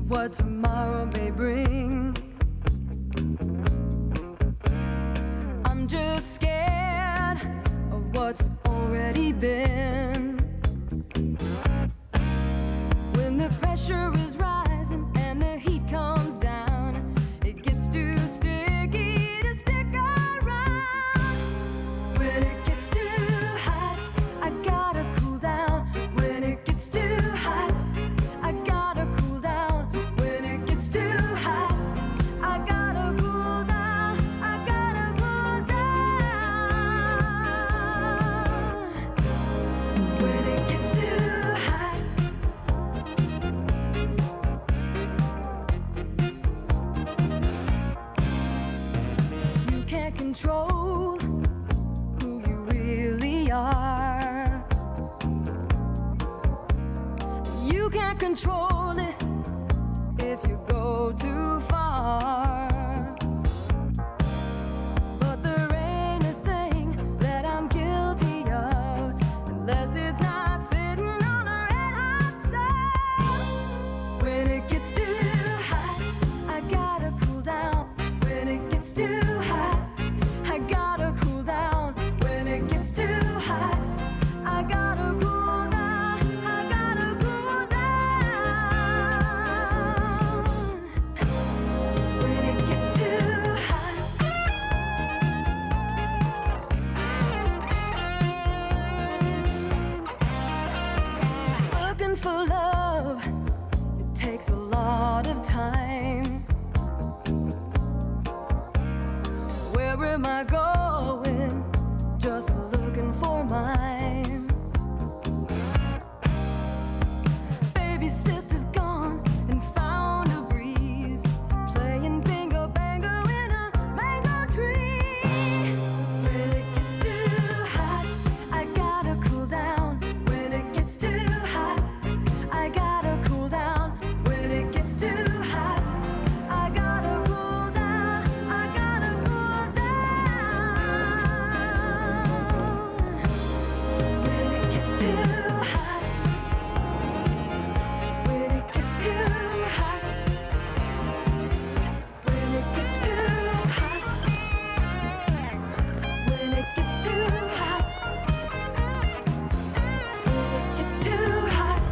what tomorrow may bring. I'm just scared of what's already been. When the pressure is rising and the heat comes down, it gets too sticky to stick around. When it gets too hot, I gotta cool down. When it gets too hot, I gotta cool down. When it gets too hot, I gotta cool down. I gotta cool down. When it gets too hot, you can't control who you really are. You can't control it if you go too far. But there ain't a thing that I'm guilty of unless it's not sitting on a red hot stove. When it gets too hot, I gotta cool down. When it gets too hot, I gotta cool down. When it gets too hot, I gotta cool down. I gotta cool down. When it gets too hot, looking for love, it takes a lot of time. Where am I going? Just looking for mine. Baby sister's gone and found a breeze, playing bingo bango in a mango tree. When it gets too hot, I gotta cool down. When it gets too hot, I gotta cool down. When it gets too hot, I gotta cool down. I gotta cool down. When it gets too hot, when it gets too hot, when it gets too hot, when it gets too hot, when it gets too hot.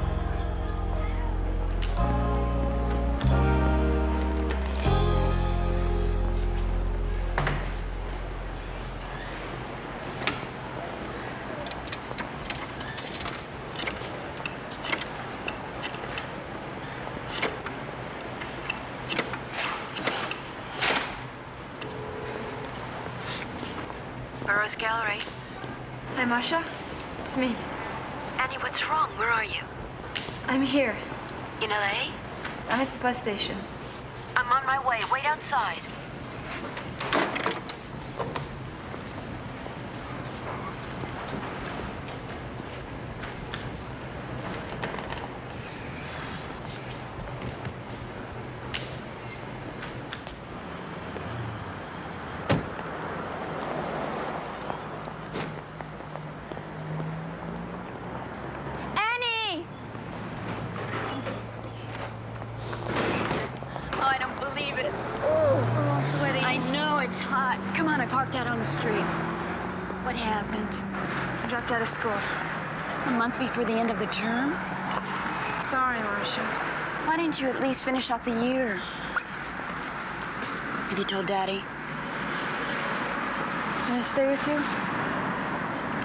Burroughs Gallery. Hi, Marcia. It's me. Annie, what's wrong? Where are you? I'm here. In LA? I'm at the bus station. I'm on my way. Wait outside. Annie! Oh, I don't believe it. Oh, sweaty. I know, it's hot. Come on, I parked out on the street. What happened? I dropped out of school. A month before the end of the term? Sorry, Marcia. Why didn't you at least finish out the year? Have you told Daddy? Can I stay with you?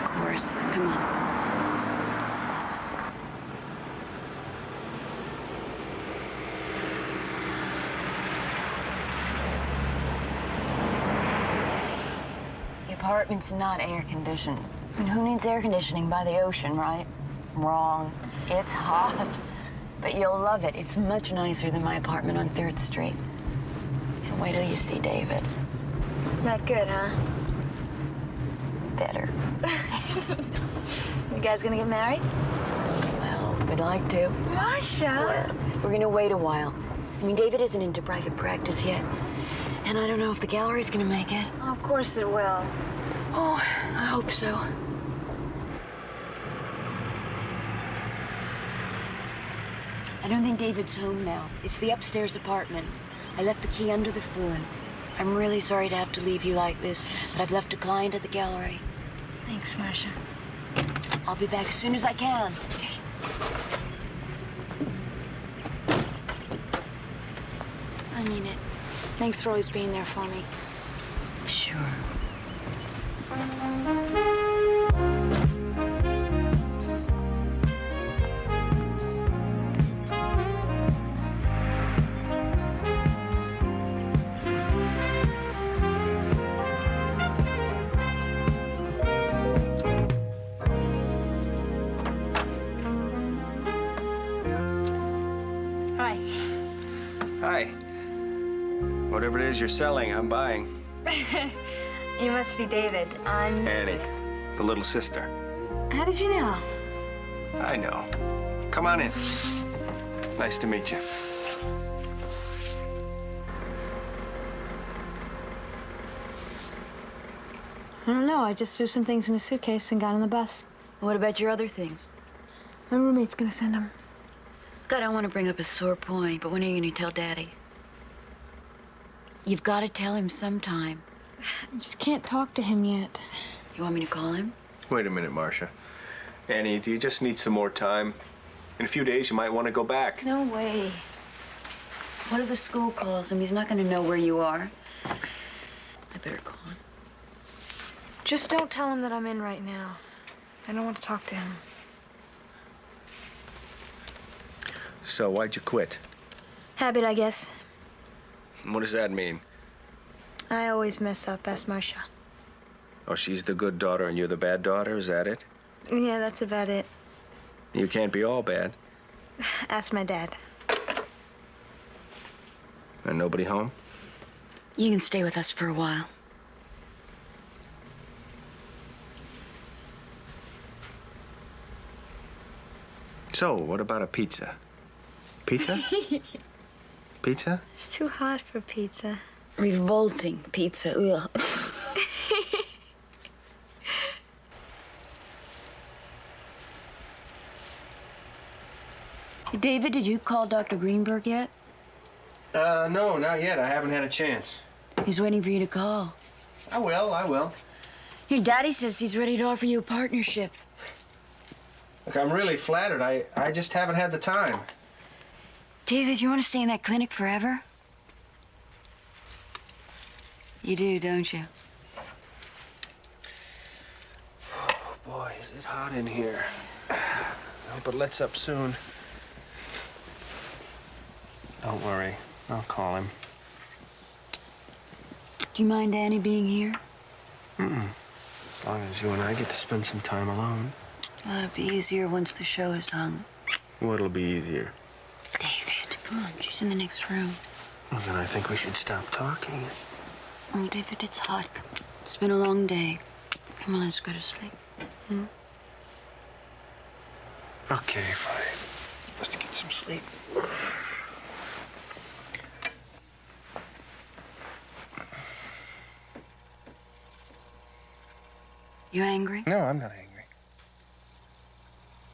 Of course. Come on. The apartment's not air conditioned. I mean, who needs air conditioning by the ocean, right? Wrong. It's hot. But you'll love it. It's much nicer than my apartment on 3rd Street. And wait till you see David. Not good, huh? Better. You guys gonna get married? Well, we'd like to. Marcia! We're gonna wait a while. I mean, David isn't into private practice yet. And I don't know if the gallery's gonna make it. Oh, of course it will. Oh, I hope so. I don't think David's home now. It's the upstairs apartment. I left the key under the phone. I'm really sorry to have to leave you like this, but I've left a client at the gallery. Thanks, Marcia. I'll be back as soon as I can. I mean it. Thanks for always being there for me. Sure. Hi. Hi. Whatever it is you're selling, I'm buying. You must be David. I'm... Annie, the little sister. How did you know? I know. Come on in. Nice to meet you. I don't know. I just threw some things in a suitcase and got on the bus. What about your other things? My roommate's gonna send them. Look, I don't want to bring up a sore point, but when are you going to tell Daddy? You've got to tell him sometime. I just can't talk to him yet. You want me to call him? Wait a minute, Marcia. Annie, do you just need some more time? In a few days, you might want to go back. No way. What if the school calls him? He's not going to know where you are. I better call him. Just don't tell him that I'm in right now. I don't want to talk to him. So, why'd you quit? Habit, I guess. What does that mean? I always mess up. Ask Marcia. Oh, she's the good daughter and you're the bad daughter, is that it? Yeah, that's about it. You can't be all bad. Ask my dad. And nobody home? You can stay with us for a while. So, what about a pizza? Pizza? Pizza? It's too hot for pizza. Revolting pizza. Ugh. David, did you call Dr. Greenberg yet? No, not yet. I haven't had a chance. He's waiting for you to call. I will. Your daddy says he's ready to offer you a partnership. Look, I'm really flattered. I just haven't had the time. David, you want to stay in that clinic forever? You do, don't you? Oh, boy, is it hot in here. I hope it lets up soon. Don't worry. I'll call him. Do you mind Annie being here? As long as you and I get to spend some time alone. Well, it'll be easier once the show is hung. What'll be easier? David, come on. She's in the next room. Well, then I think we should stop talking. Oh, David, it's hot. It's been a long day. Come on, let's go to sleep. Okay, fine. Let's get some sleep. You angry? No, I'm not angry.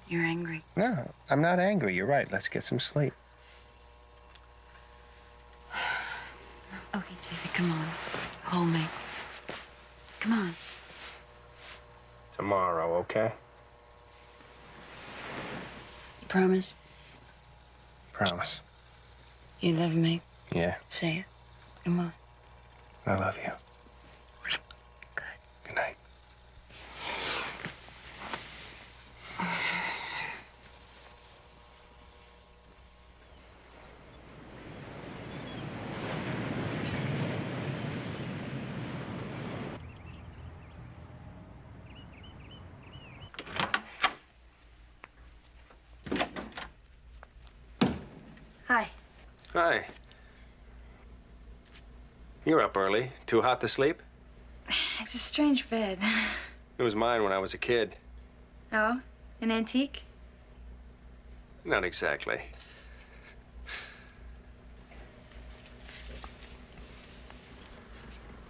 You're angry. No, I'm not angry. You're right. Let's get some sleep. Okay, David, come on. Hold me. Come on. Tomorrow, okay? You promise? Promise. You love me? Yeah, Say it. Come on. I love you. Good. Good night. Hi. Hi. You're up early. Too hot to sleep? It's a strange bed. It was mine when I was a kid. Oh? An antique? Not exactly.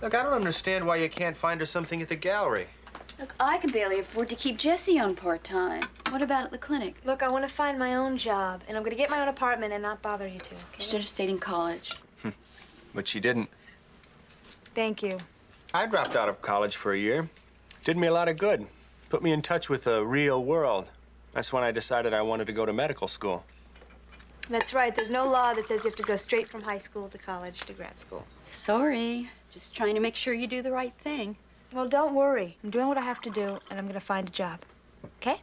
Look, I don't understand why you can't find her something at the gallery. Look, I can barely afford to keep Jesse on part-time. What about at the clinic? Look, I want to find my own job, and I'm going to get my own apartment and not bother you two, You okay? should have stayed in college. But she didn't. Thank you. I dropped out of college for a year. Did me a lot of good. Put me in touch with the real world. That's when I decided I wanted to go to medical school. That's right. There's no law that says you have to go straight from high school to college to grad school. Sorry. Just trying to make sure you do the right thing. Well, don't worry. I'm doing what I have to do, and I'm going to find a job. Okay?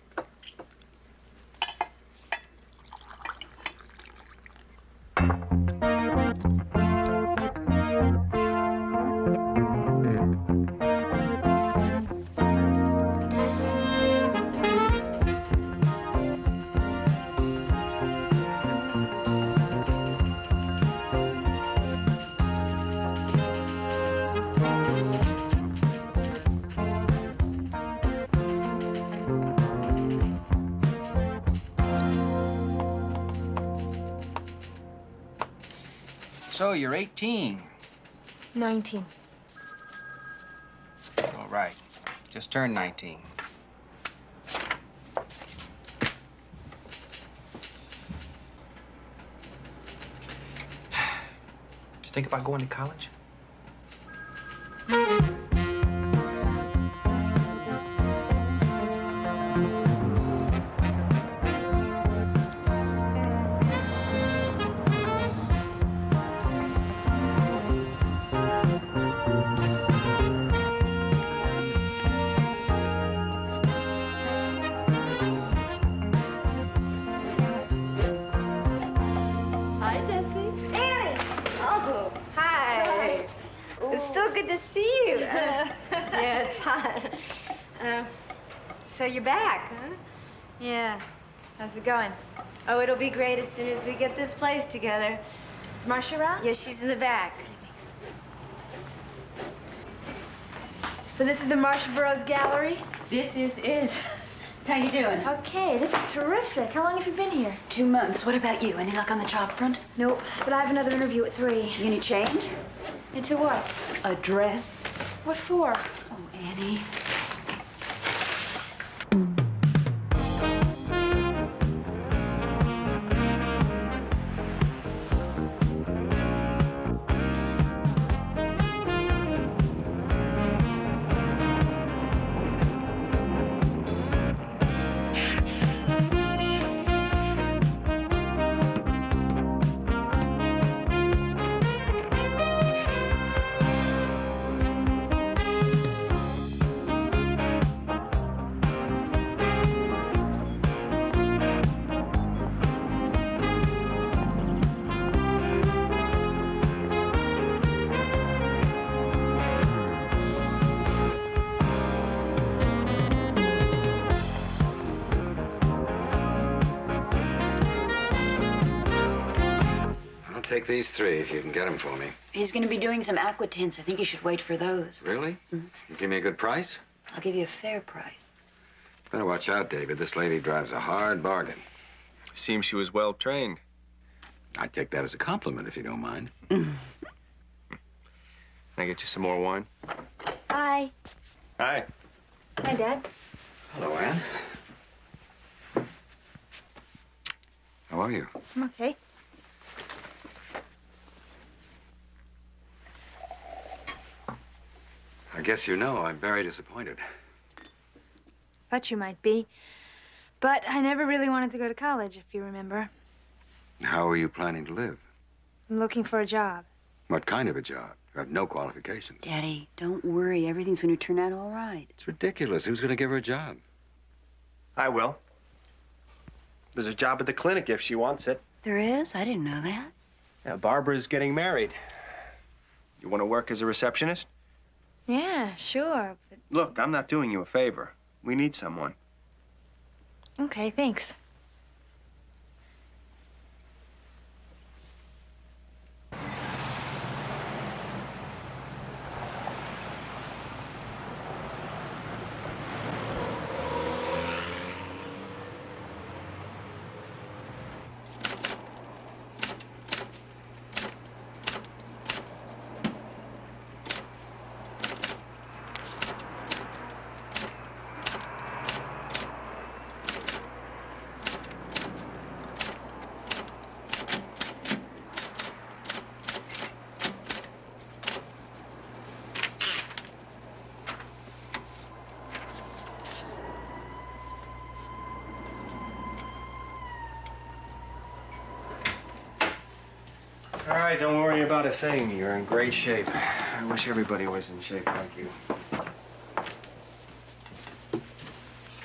So you're 18. 19. All right. Just turned 19. Just think about going to college? Hi, Jesse. Annie! Oh, hi. It's so good to see you. Yeah, it's hot. So you're back, huh? Yeah. How's it going? Oh, it'll be great as soon as we get this place together. Is Marcia around? Yeah, she's in the back. So this is the Marcia Burroughs Gallery? This is it. How you doing? Okay, this is terrific. How long have you been here? 2 months. What about you? Any luck on the job front? Nope, but I have another interview at 3. You any change? Into what? A dress? What for? Oh, Annie. I'll take these 3 if you can get them for me. He's going to be doing some aqua tints. I think you should wait for those. Really? You give me a good price? I'll give you a fair price. Better watch out, David. This lady drives a hard bargain. Seems she was well trained. I'd take that as a compliment if you don't mind. Can I get you some more wine? Hi. Hi. Hi, Dad. Hello, Anne. How are you? I'm okay. I guess you know I'm very disappointed. Thought you might be. But I never really wanted to go to college, if you remember. How are you planning to live? I'm looking for a job. What kind of a job? You have no qualifications. Daddy, don't worry. Everything's going to turn out all right. It's ridiculous. Who's going to give her a job? I will. There's a job at the clinic if she wants it. There is? I didn't know that. Yeah, Barbara's getting married. You want to work as a receptionist? Yeah, sure. But... Look, I'm not doing you a favor. We need someone. Okay, thanks. All right, don't worry about a thing. You're in great shape. I wish everybody was in shape like you.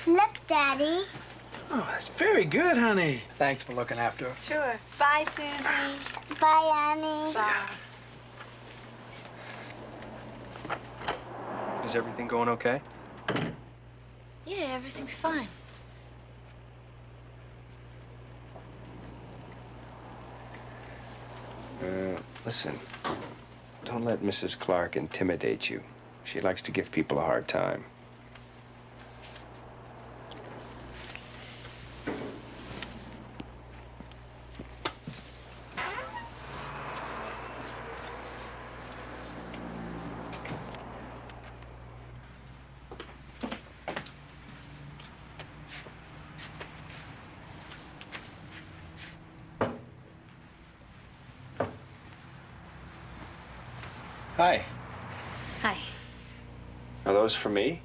Look, Daddy. Oh, that's very good, honey. Thanks for looking after her. Sure. Bye, Susie. Bye, Annie. Is everything going okay? Yeah, everything's fine. Listen, don't let Mrs. Clark intimidate you. She likes to give people a hard time. Hi. Hi. Are those for me?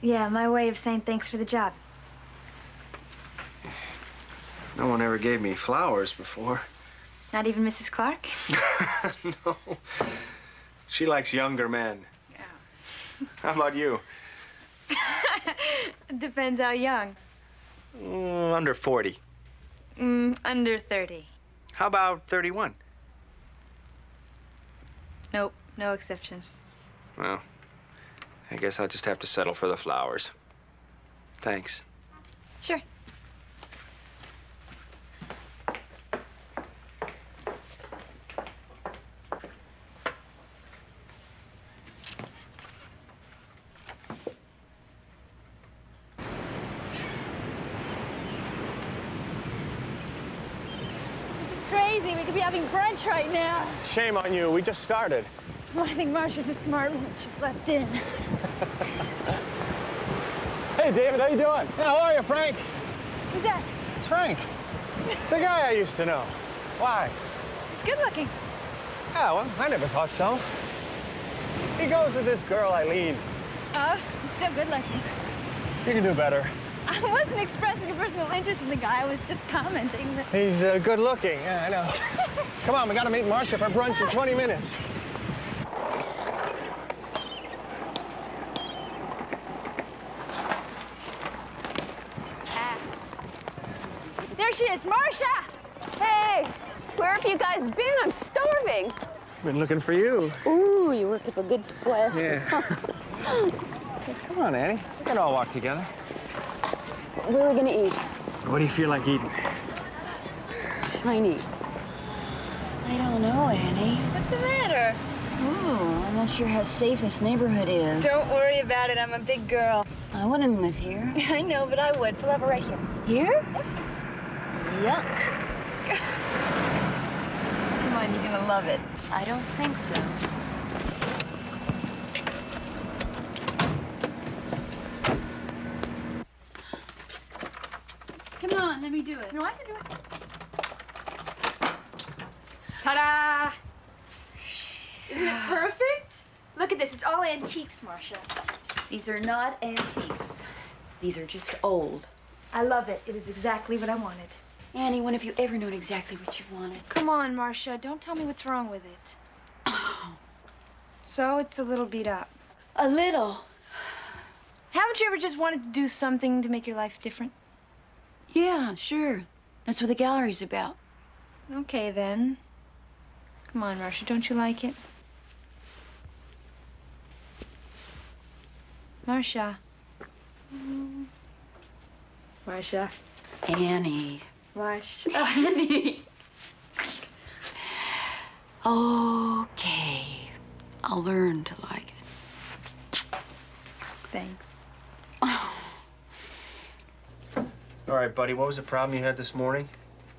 Yeah, my way of saying thanks for the job. No one ever gave me flowers before. Not even Mrs. Clark? No. She likes younger men. Yeah. How about you? Depends how young. Under 40. Under 30. How about 31? Nope, no exceptions. Well, I guess I'll just have to settle for the flowers. Thanks. Sure. This is crazy. We could be having brunch right now. Shame on you. We just started. Well, I think Marsha's a smart one. She slept in. Hey, David, how you doing? Yeah, how are you, Frank? Who's that? It's Frank. It's a guy I used to know. Why? He's good looking. Yeah, well, I never thought so. He goes with this girl, Eileen. Oh, he's still good looking. You can do better. I wasn't expressing a personal interest in the guy. I was just commenting that. He's good looking. Yeah, I know. Come on, we gotta meet Marcia for brunch in 20 minutes. There she is, Marcia! Hey, where have you guys been? I'm starving. Been looking for you. Ooh, you worked up a good sweat. Yeah. Hey, come on, Annie. We can all walk together. Where are we gonna eat? What do you feel like eating? Chinese. I don't know, Annie. What's the matter? Ooh, I'm not sure how safe this neighborhood is. Don't worry about it. I'm a big girl. I wouldn't live here. I know, but I would. Pull over right here. Here? Yuck. Come on, you're gonna love it. I don't think so. Come on, let me do it. No, I can do it. Ta-da! Isn't it perfect? Look at this. It's all antiques, Marcia. These are not antiques. These are just old. I love it. It is exactly what I wanted. Annie, when have you ever known exactly what you wanted? Come on, Marcia. Don't tell me what's wrong with it. So it's a little beat up. A little? Haven't you ever just wanted to do something to make your life different? Yeah, sure. That's what the gallery's about. Okay, then. Come on, Marcia. Don't you like it? Marcia. Marcia. Annie. Marcia. Annie. Okay. I'll learn to like it. Thanks. All right, buddy, what was the problem you had this morning?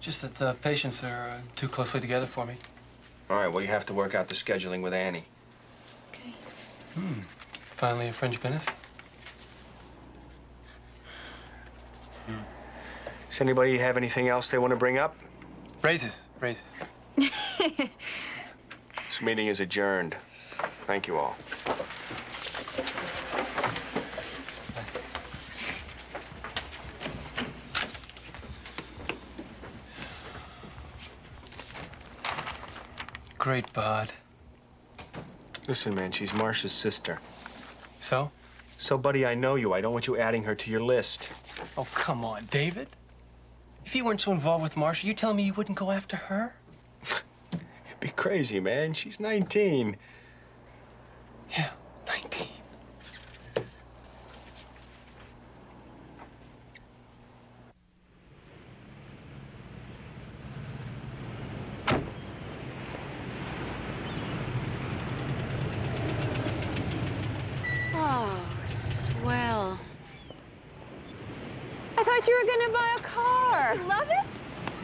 Just that the patients are too closely together for me. All right, well, you have to work out the scheduling with Annie. Okay. Finally a fringe benefit. Does anybody have anything else they want to bring up? Raises. This meeting is adjourned. Thank you all. great bod. Listen, man, she's Marcia's sister. So? So, buddy, I know you. I don't want you adding her to your list. Oh, come on, David. If you weren't so involved with Marcia, you telling me you wouldn't go after her? It'd be crazy, man. She's 19. Yeah, 19. Oh, swell. I thought you were gonna buy a car. You love it?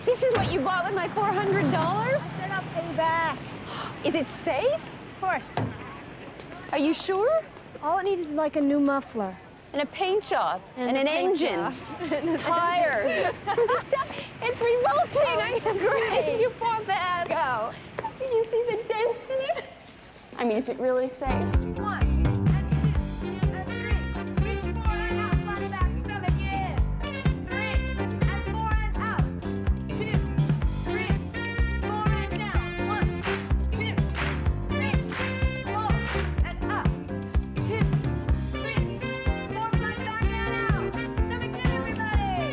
This is what you bought with my $400? I said I'll pay back. Is it safe? Of course. Are you sure? All it needs is like a new muffler. And a paint job. And a an paint engine. job. Tires. It's revolting. I agree. You bought that. Go. Can you see the dents in it? I mean, is it really safe? 1 and 2 and 3. Reach forward and out, flat back, stomach in. 3 and 4 and out. 2, 3, 4 and down. 1, 2, 3, 4 and up. 2, 3, 4, flat back and out. Stomach in, everybody.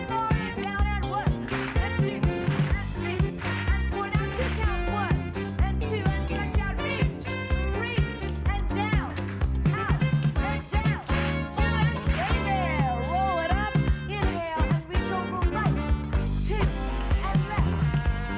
4 and down and 1 and 2 and 3 and 4 down. 2 counts. 1 and 2 and stretch out. Reach and down, out and down. 2 and stay there. Roll it up. Inhale and reach over right. 2 and left.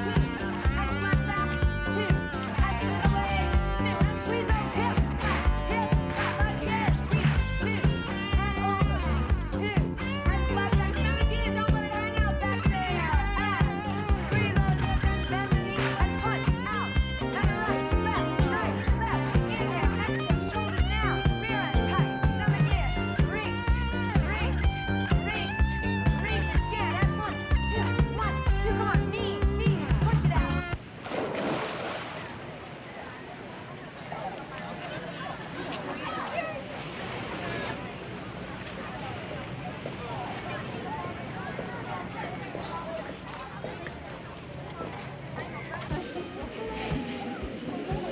2 and flat back. 2 and through the legs. 2 and squeeze those hips back. Hips again. Reach 2 and over. 2 and flat back. Stomach in. Don't let it hang out back there. And squeeze those hips and bend the knees and punch out. And right, left, right, left. Inhale, exhale, shoulders down, rear end tight, stomach in. Reach, reach, reach, reach again. And 1, 2, 1, 2. Come on, knee, knee, push it out.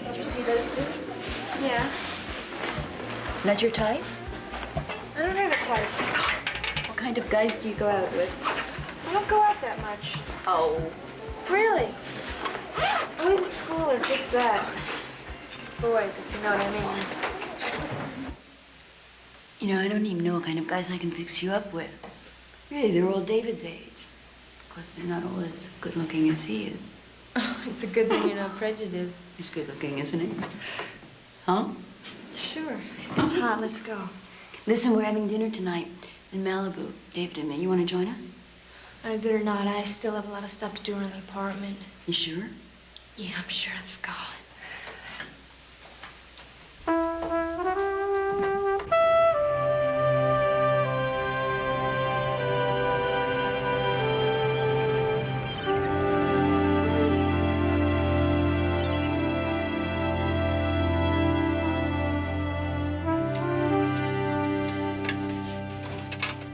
Did you see those two? Yeah. Not your type? I don't have a type. What kind of guys do you go out with? I don't go out that much. Oh. Really? Boys at school are just that. Boys, if you know what I mean. You know, I don't even know what kind of guys I can fix you up with. Really, they're all David's age. Of course, they're not all as good looking as he is. It's a good thing you're not prejudiced. He's good looking, isn't he? Huh? Sure. It's hot. Let's go. Listen, we're having dinner tonight in Malibu. David and me. You want to join us? I better not. I still have a lot of stuff to do in the apartment. You sure? Yeah, I'm sure. Let's go.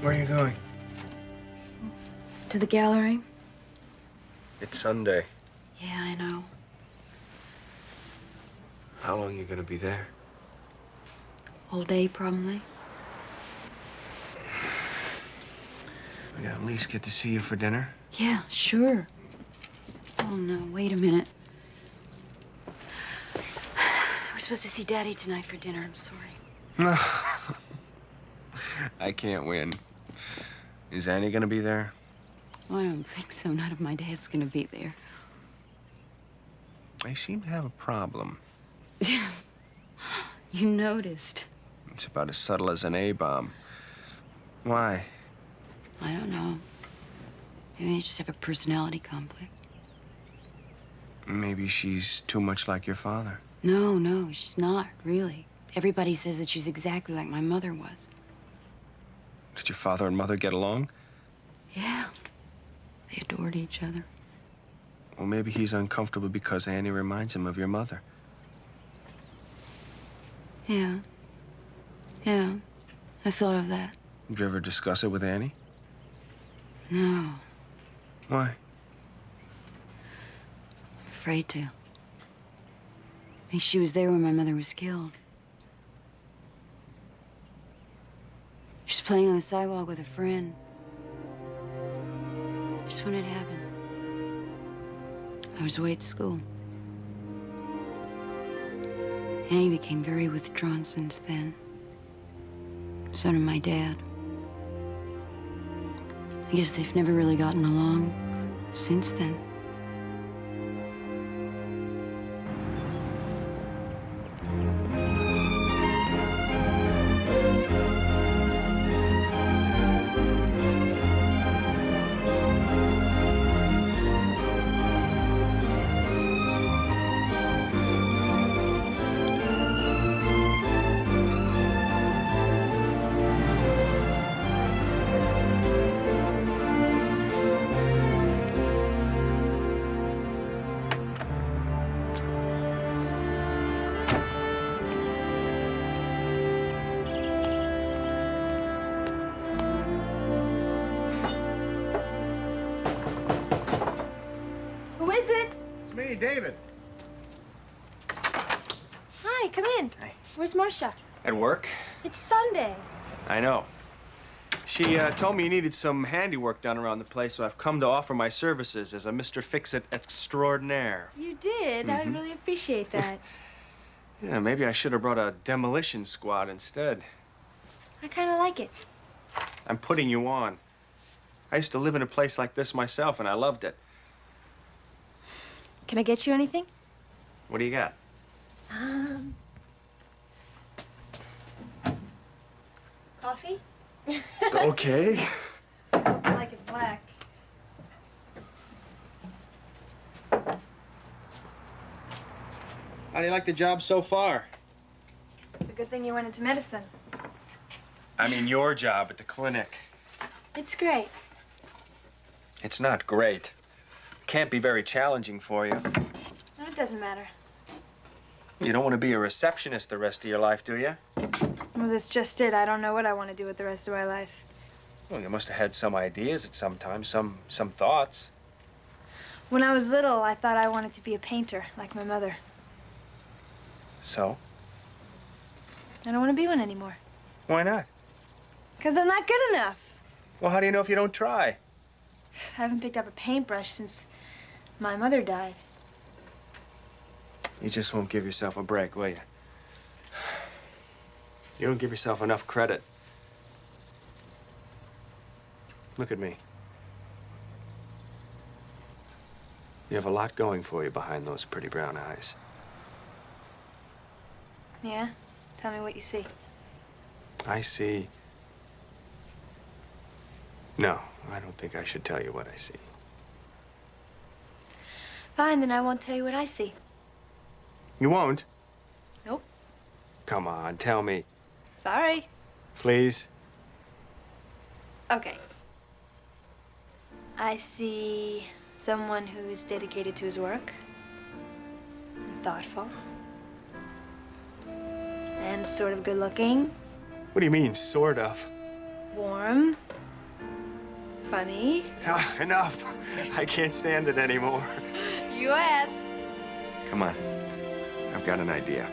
Where are you going? To the gallery? It's Sunday. Yeah, I know. How long are you gonna be there? All day, probably. We at least get to see you for dinner. Yeah, sure. Oh, no, wait a minute. We're supposed to see Daddy tonight for dinner. I'm sorry. I can't win. Is Annie gonna be there? Well, I don't think so. None of my dad's gonna be there. I seem to have a problem. You noticed. It's about as subtle as an A-bomb. Why? I don't know. Maybe they just have a personality conflict. Maybe she's too much like your father. No, no, she's not, really. Everybody says that she's exactly like my mother was. Did your father and mother get along? Yeah. They adored each other. Well, maybe he's uncomfortable because Annie reminds him of your mother. Yeah. Yeah. I thought of that. Did you ever discuss it with Annie? No. Why? I'm afraid to. I mean, she was there when my mother was killed. She was playing on the sidewalk with a friend. Just when it happened. I was away at school. Annie became very withdrawn since then. So did my dad. I guess they've never really gotten along since then. Who is it? It's me, David. Hi, come in. Hey. Where's Marcia? At work? It's Sunday. I know. She told me you needed some handiwork done around the place, so I've come to offer my services as a Mr. Fix-It extraordinaire. You did. I Mhm. really appreciate that. Yeah, maybe I should have brought a demolition squad instead. I kind of like it. I'm putting you on. I used to live in a place like this myself, and I loved it. Can I get you anything? What do you got? Coffee? Okay. I like it black. How do you like the job so far? It's a good thing you went into medicine. I mean, your job at the clinic. It's great. It's not great. Can't be very challenging for you. No, it doesn't matter. You don't want to be a receptionist the rest of your life, do you? Well, that's just it. I don't know what I want to do with the rest of my life. Well, you must have had some ideas at some time, some thoughts. When I was little, I thought I wanted to be a painter, like my mother. So? I don't want to be one anymore. Why not? Because I'm not good enough. Well, how do you know if you don't try? I haven't picked up a paintbrush since my mother died. You just won't give yourself a break, will you? You don't give yourself enough credit. Look at me. You have a lot going for you behind those pretty brown eyes. Yeah? Tell me what you see. I see. No, I don't think I should tell you what I see. Fine, then I won't tell you what I see. You won't? Nope. Come on, tell me. Sorry. Please? Okay. I see someone who is dedicated to his work, and thoughtful, and sort of good-looking, What do you mean, sort of? warm, funny. Ah, enough. I can't stand it anymore. You asked. Come on. I've got an idea.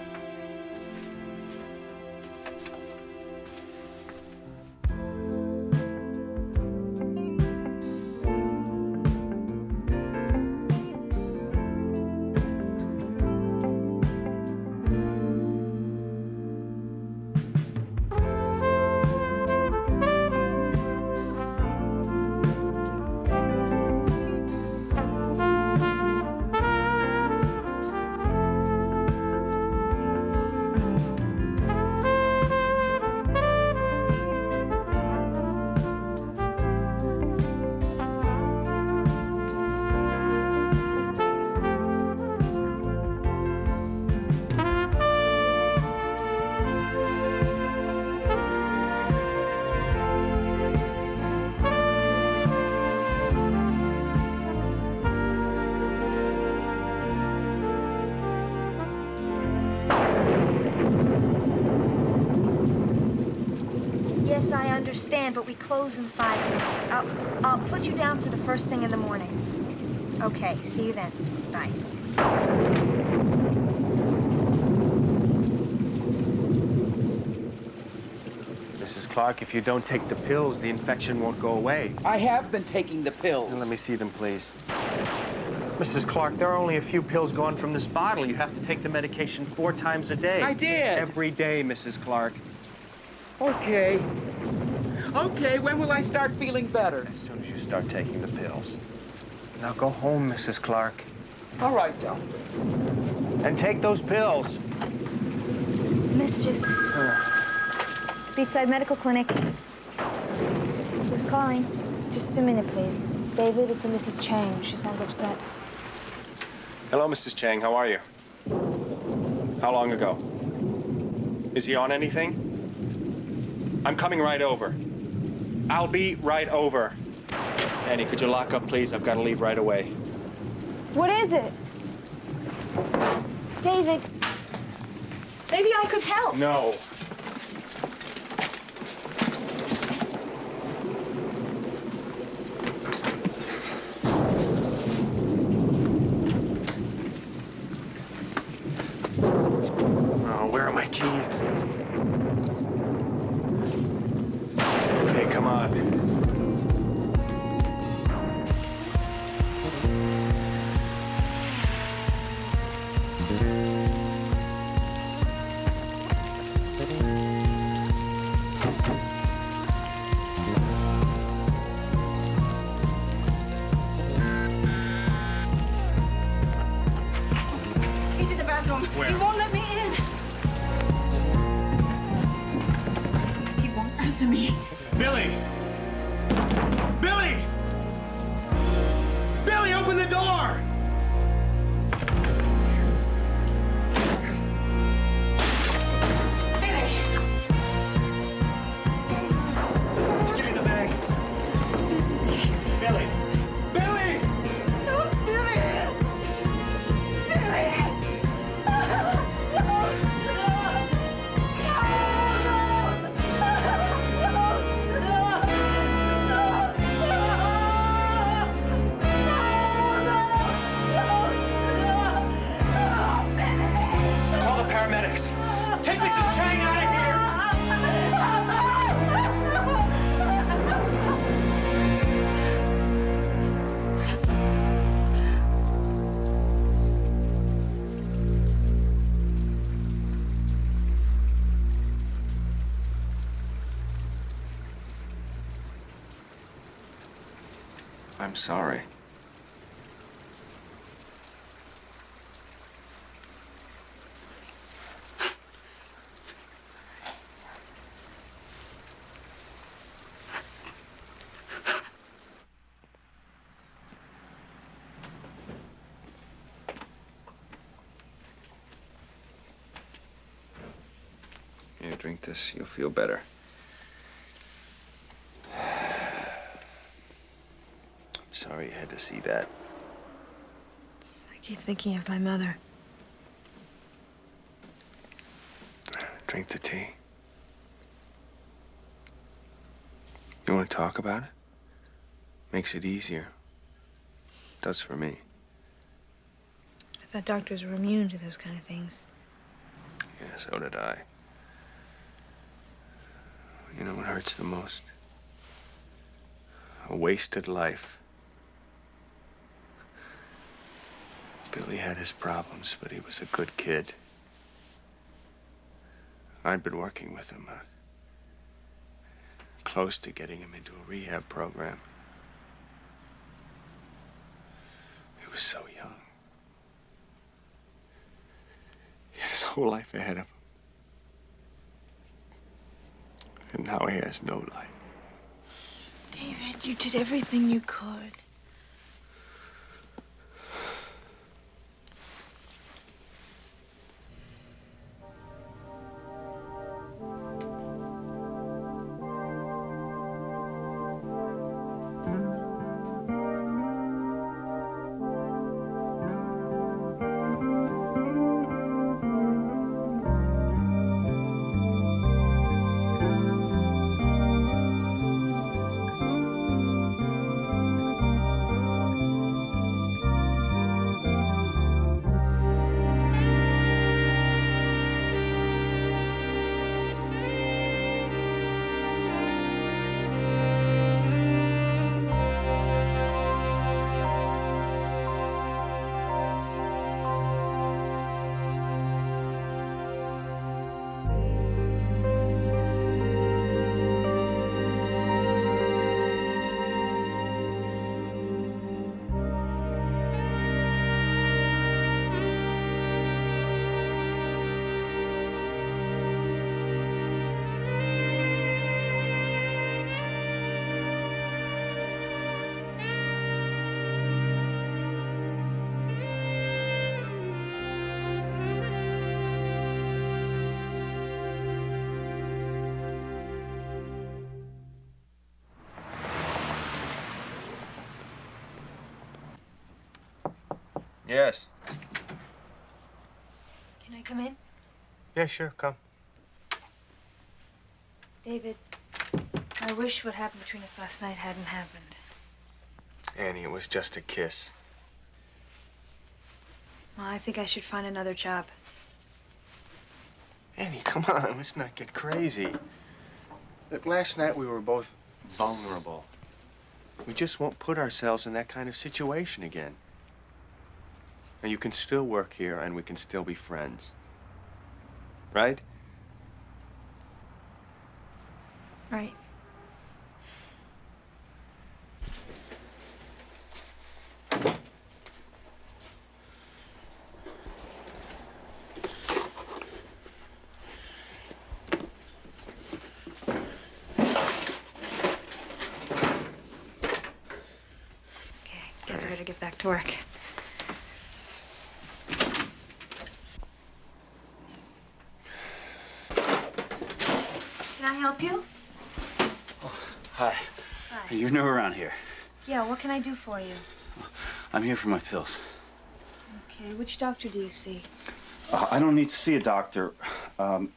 Yes, I understand, but we close in 5 minutes. I'll put you down for the first thing in the morning. Okay, see you then. Bye. Clark. If you don't take the pills, the infection won't go away. I have been taking the pills. Let me see them, please. Mrs. Clark, there are only a few pills gone from this bottle. You have to take the medication 4 times a day. I did. Every day, Mrs. Clark. Okay. Okay, when will I start feeling better? As soon as you start taking the pills. Now go home, Mrs. Clark. All right, Del. And take those pills. Messages. Beachside Medical Clinic. Who's calling? Just a minute, please. David, it's a Mrs. Chang. She sounds upset. Hello, Mrs. Chang. How are you? How long ago? Is he on anything? I'm coming right over. I'll be right over. Annie, could you lock up, please? I've got to leave right away. What is it? David, maybe I could help. No. Oh, where are my keys? Okay, come on. He's in the bathroom. Where? He won't let me in. He won't answer me. Billy! Billy! Billy, open the door! Give me the bag. Billy! Billy! No, Billy! Billy! Call the paramedics. Take Mrs. Chang out of here! I'm sorry. Here, drink this. You'll feel better. Sorry you had to see that. I keep thinking of my mother. Drink the tea. You want to talk about it? Makes it easier. Does for me. I thought doctors were immune to those kind of things. Yeah, so did I. You know what hurts the most? A wasted life. Billy had his problems, but he was a good kid. I'd been working with him, close to getting him into a rehab program. He was so young. He had his whole life ahead of him. And now he has no life. David, you did everything you could. Yes. Can I come in? Yeah, sure, come. David, I wish what happened between us last night hadn't happened. Annie, it was just a kiss. Well, I think I should find another job. Annie, come on, let's not get crazy. Look, last night we were both vulnerable. We just won't put ourselves in that kind of situation again. Now, you can still work here and we can still be friends. Right? Right. Guess I better get back to work. Can I help you? Hi. Hi. You're new around here. Yeah, what can I do for you? I'm here for my pills. Okay, which doctor do you see? I don't need to see a doctor.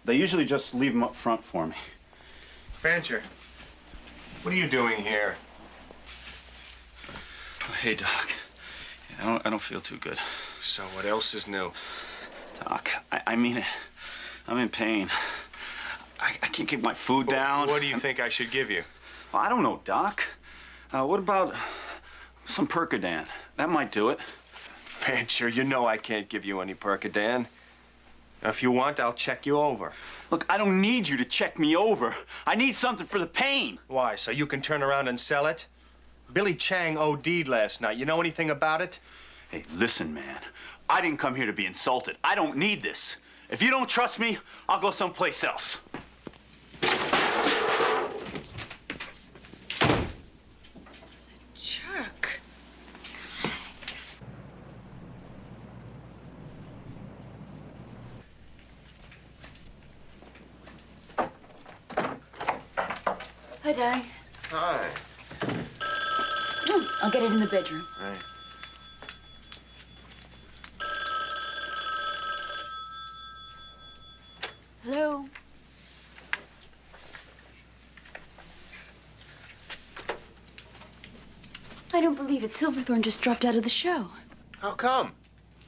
They usually just leave them up front for me. Fancher, what are you doing here? Oh, hey, Doc. Yeah, I don't feel too good. So what else is new? Doc, I mean it. I'm in pain. I can't keep my food down. What do you think I should give you? Well, I don't know, Doc. What about some Percodan? That might do it. Fancher, you know I can't give you any Percodan. Now, if you want, I'll check you over. Look, I don't need you to check me over. I need something for the pain. Why, so you can turn around and sell it? Billy Chang OD'd last night. You know anything about it? Hey, listen, man. I didn't come here to be insulted. I don't need this. If you don't trust me, I'll go someplace else. Jerk. Hi, Di. Hi. I'll get it in the bedroom. Right. Hello? I don't believe it. Silverthorne just dropped out of the show. How come?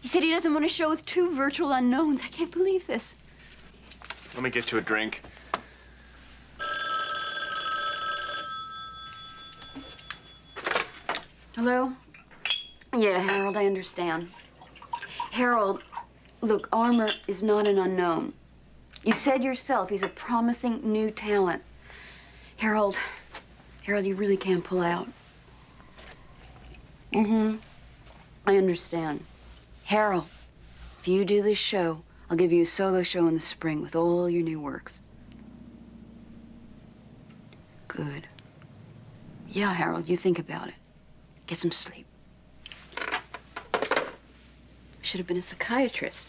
He said he doesn't want a show with two virtual unknowns. I can't believe this. Let me get you a drink. Hello? Yeah, Harold, I understand. Harold, look, Armour is not an unknown. You said yourself he's a promising new talent. Harold, you really can't pull out. Mm-hmm. I understand. Harold, if you do this show, I'll give you a solo show in the spring with all your new works. Good. Yeah, Harold, you think about it. Get some sleep. Should have been a psychiatrist.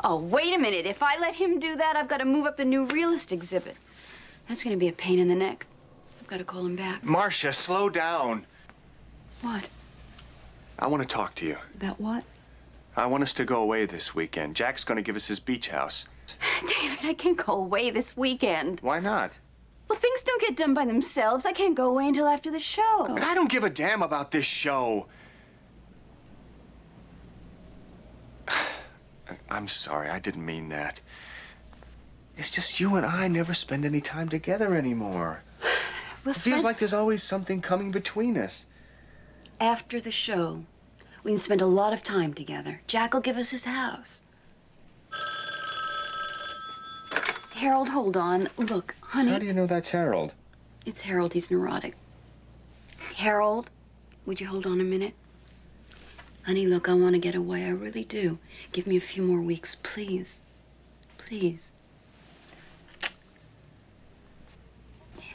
Oh, wait a minute. If I let him do that, I've got to move up the new realist exhibit. That's going to be a pain in the neck. I've got to call him back. Marcia, slow down. What? I want to talk to you. About what? I want us to go away this weekend. Jack's going to give us his beach house. David, I can't go away this weekend. Why not? Well, things don't get done by themselves. I can't go away until after the show. Look, I don't give a damn about this show. I'm sorry, I didn't mean that. It's just you and I never spend any time together anymore. It feels like there's always something coming between us. After the show, we can spend a lot of time together. Jack will give us his house. Harold, hold on. Look, honey. How do you know that's Harold? It's Harold. He's neurotic. Harold, would you hold on a minute? Honey, look, I want to get away. I really do. Give me a few more weeks, please. Please.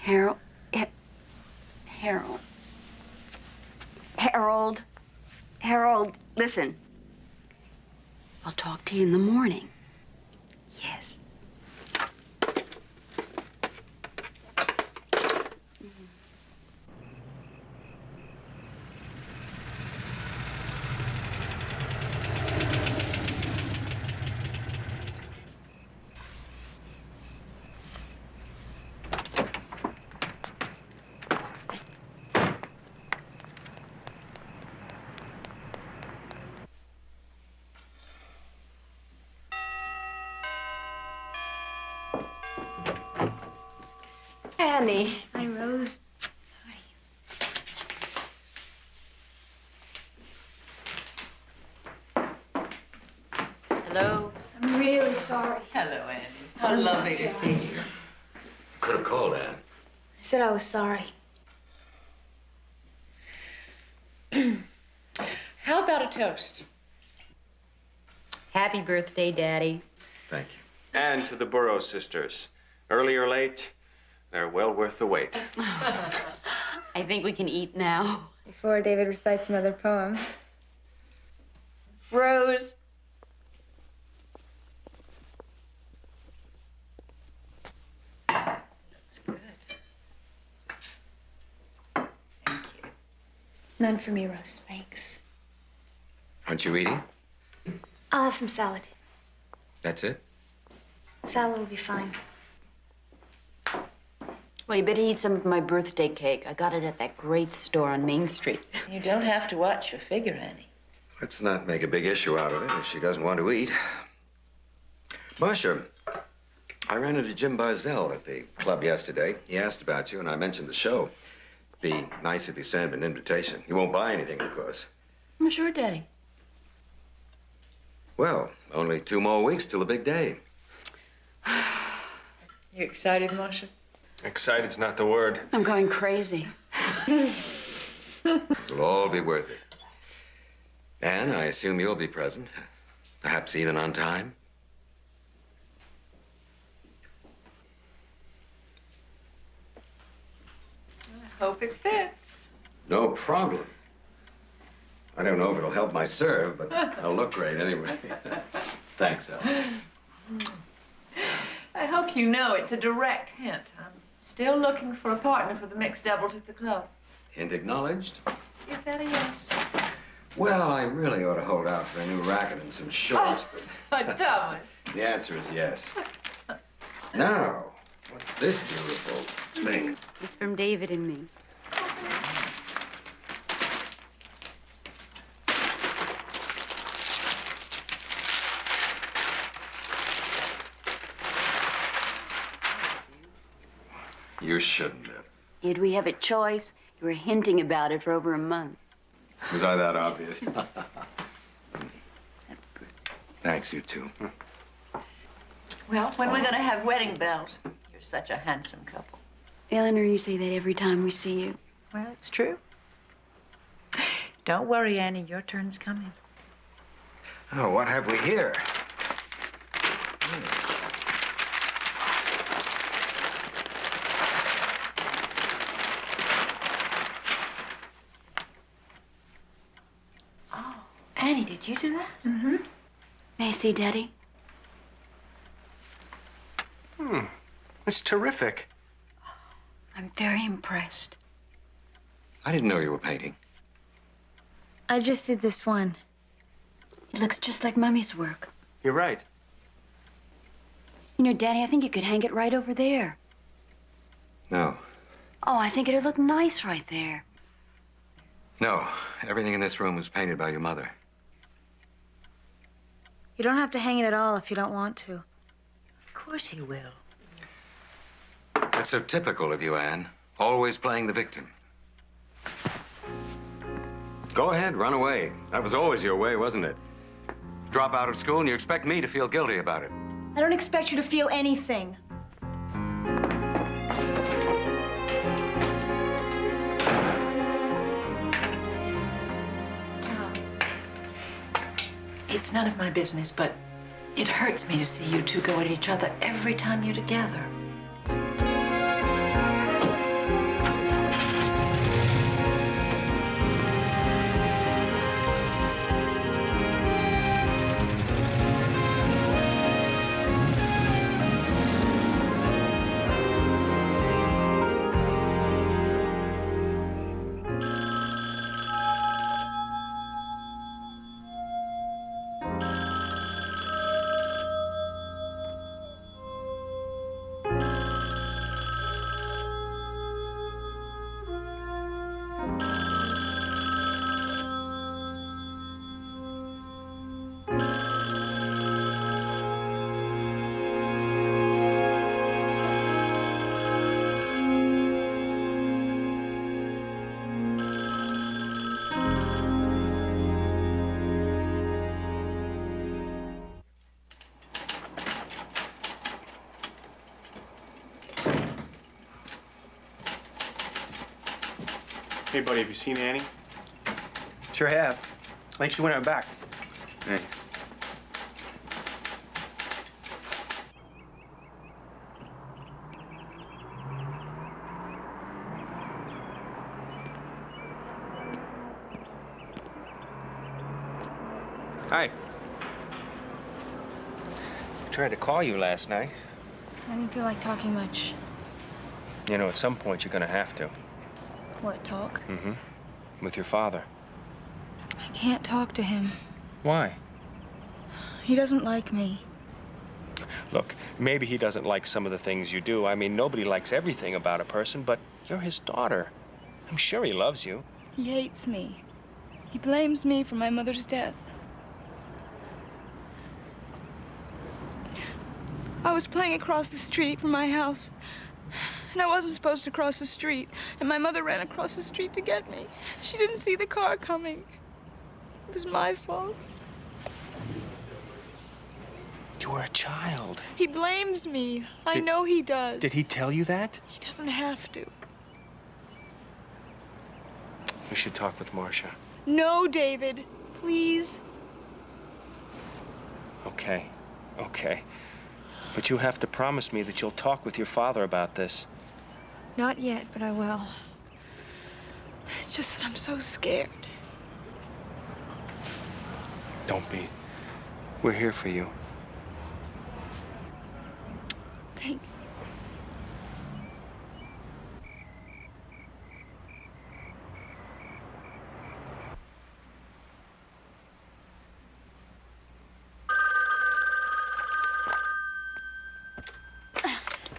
Harold. Harold. Harold. Harold, listen. I'll talk to you in the morning. Yes. Annie. Hi, Rose. Hello. I'm really sorry. Hello, Annie. How lovely to see you. Could have called, Anne. I said I was sorry. How about a toast? Happy birthday, Daddy. Thank you. And to the Burrows sisters. Early or late, they're well worth the wait. I think we can eat now. Before David recites another poem. Rose. That's good. Thank you. None for me, Rose. Thanks. Aren't you eating? I'll have some salad. That's it? Salad will be fine. Well, you better eat some of my birthday cake. I got it at that great store on Main Street. You don't have to watch your figure, Annie. Let's not make a big issue out of it if she doesn't want to eat. Marcia, I ran into Jim Barzell at the club yesterday. He asked about you, and I mentioned the show. Be nice if you sent him an invitation. He won't buy anything, of course. I'm sure, Daddy. Well, only 2 more weeks till the big day. You excited, Marcia? Excited's not the word. I'm going crazy. It'll all be worth it. And I assume you'll be present. Perhaps even on time. I hope it fits. No problem. I don't know if it'll help my serve, but I'll look great anyway. Thanks, Al. I hope you know it's a direct hint. I'm still looking for a partner for the mixed doubles at the club. Hint acknowledged. Is that a yes? Well, I really ought to hold out for a new racket and some shorts, But Thomas. the answer is yes. Now, what's this beautiful thing? It's from David and me. You shouldn't have. Did we have a choice? You were hinting about it for over a month. Was I that obvious? Thanks, you too. Well, when we're going to have wedding bells? You're such a handsome couple. Eleanor, you say that every time we see you. Well, it's true. Don't worry, Annie. Your turn's coming. Oh, what have we here? Annie, did you do that? Mm-hmm. May I see, Daddy? That's terrific. I'm very impressed. I didn't know you were painting. I just did this one. It looks just like Mummy's work. You're right. You know, Daddy, I think you could hang it right over there. No. Oh, I think it'd look nice right there. No. Everything in this room was painted by your mother. You don't have to hang it at all if you don't want to. Of course he will. That's so typical of you, Anne. Always playing the victim. Go ahead, run away. That was always your way, wasn't it? Drop out of school and you expect me to feel guilty about it. I don't expect you to feel anything. Tom, it's none of my business, but it hurts me to see you two go at each other every time you're together. Hey, buddy, have you seen Annie? Sure have. I think she went out back. Hey. Hi. I tried to call you last night. I didn't feel like talking much. You know, at some point you're gonna have to. What, talk? Mm-hmm. With your father. I can't talk to him. Why? He doesn't like me. Look, maybe he doesn't like some of the things you do. I mean, nobody likes everything about a person, but you're his daughter. I'm sure he loves you. He hates me. He blames me for my mother's death. I was playing across the street from my house, and I wasn't supposed to cross the street, and my mother ran across the street to get me. She didn't see the car coming. It was my fault. You were a child. He blames me. I know he does. Did he tell you that? He doesn't have to. We should talk with Marcia. No, David. Please. Okay. Okay. But you have to promise me that you'll talk with your father about this. Not yet, but I will. It's just that I'm so scared. Don't be. We're here for you. Thank you.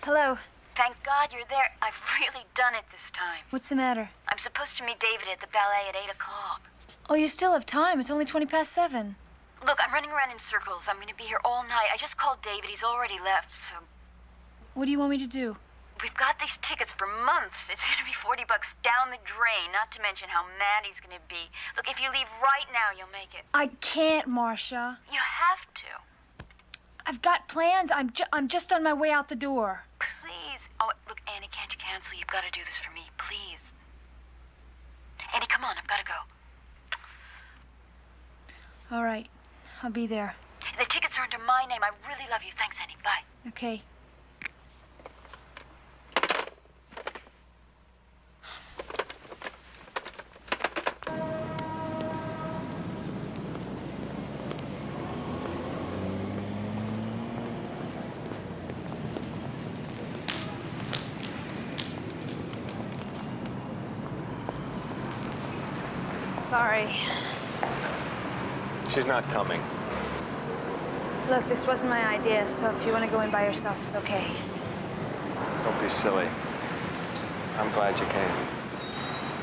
Hello. Thank God you're there. I've really done it this time. What's the matter? I'm supposed to meet David at the ballet at 8 o'clock. Oh, you still have time. It's only 7:20. Look, I'm running around in circles. I'm going to be here all night. I just called David. He's already left, so... What do you want me to do? We've got these tickets for months. It's going to be $40 down the drain, not to mention how mad he's going to be. Look, if you leave right now, you'll make it. I can't, Marcia. You have to. I've got plans. I'm just on my way out the door. Please. Oh, look, Annie, can't you cancel? You've got to do this for me, please. Annie, come on. I've got to go. All right. I'll be there. The tickets are under my name. I really love you. Thanks, Annie. Bye. Okay. Sorry. She's not coming. Look, this wasn't my idea, so if you want to go in by yourself, it's okay. Don't be silly. I'm glad you came.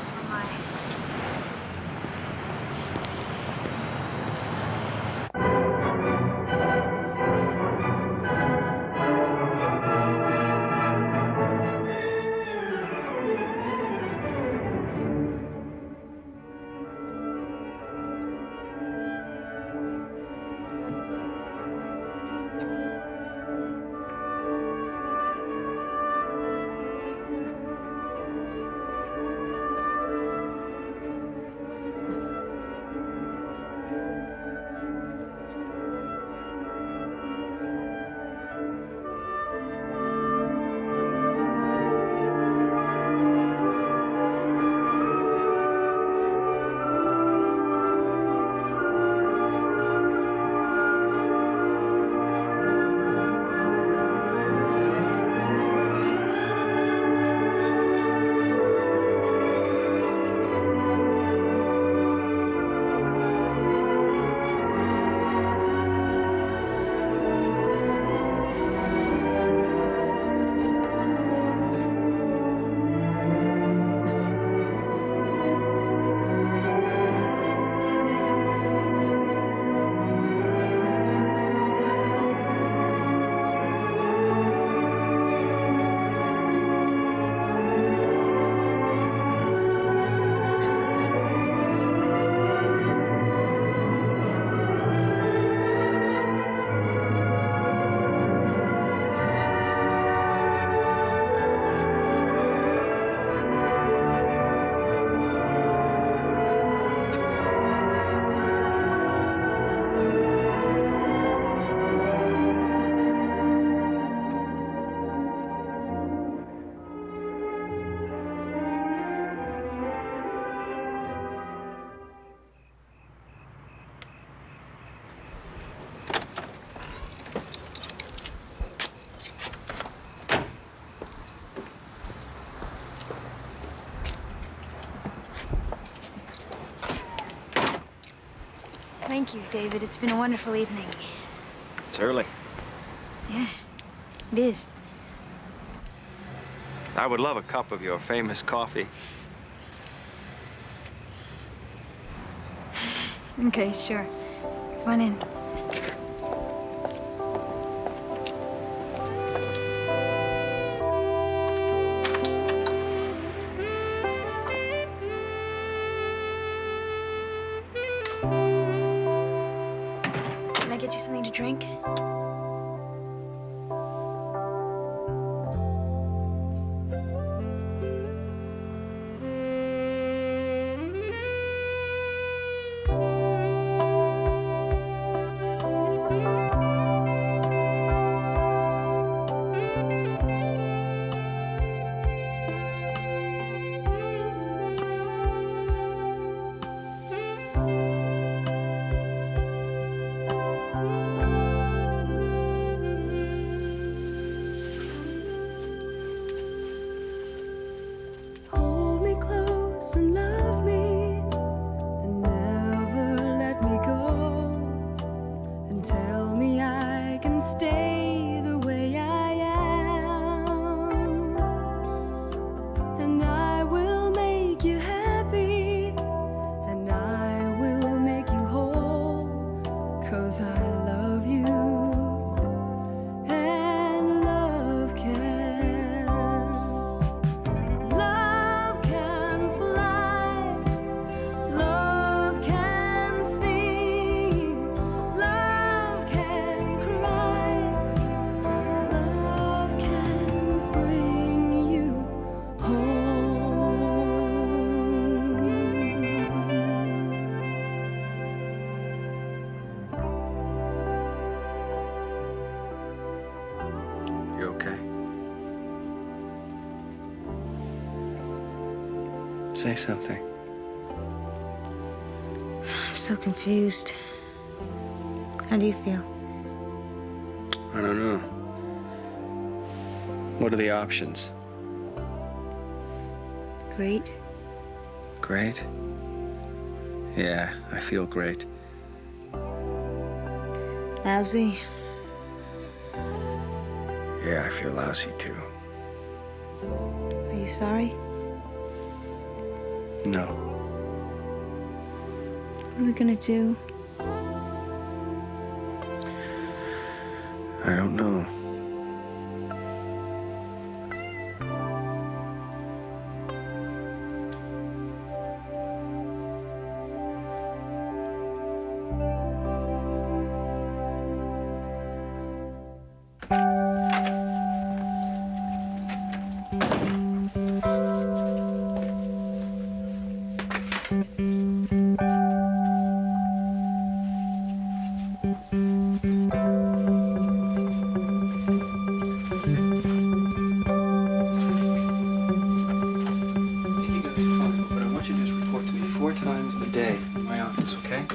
So am I. Thank you, David. It's been a wonderful evening. It's early. Yeah, it is. I would love a cup of your famous coffee. Okay, sure. Come on in. Can I get you something to drink? Hold me close and love me, and never let me go, and tell me I can stay the way I am, and I will make you happy, and I will make you whole, 'cause I love you, and love can fly, love can sing, love can cry, love can bring you home. You okay? Say something. I'm so confused. How do you feel? I don't know. What are the options? Great. Great? Yeah, I feel great. Lousy. Yeah, I feel lousy too. Are you sorry? No. What are we gonna do? I don't know. But I want you to just report to me 4 times a day in my office, okay?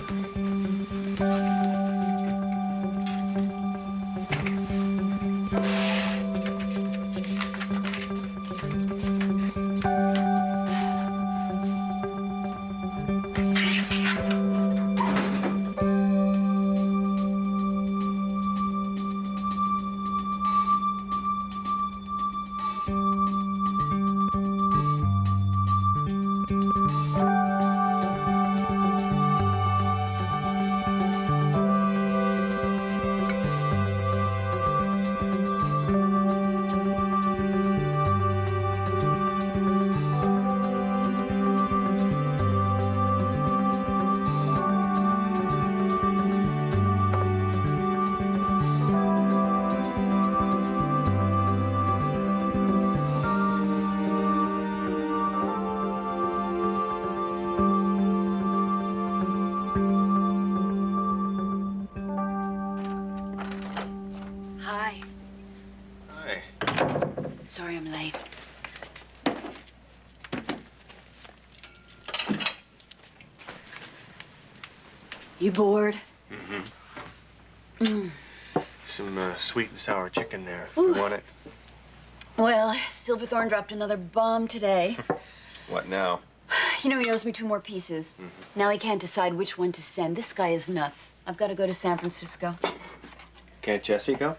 Hi. Hi. Sorry I'm late. You bored? Mm-hmm. Some sweet and sour chicken there. Ooh. You want it? Well, Silverthorne dropped another bomb today. What now? You know, he owes me 2 more pieces. Now he can't decide which one to send. This guy is nuts. I've got to go to San Francisco. Can't Jesse go?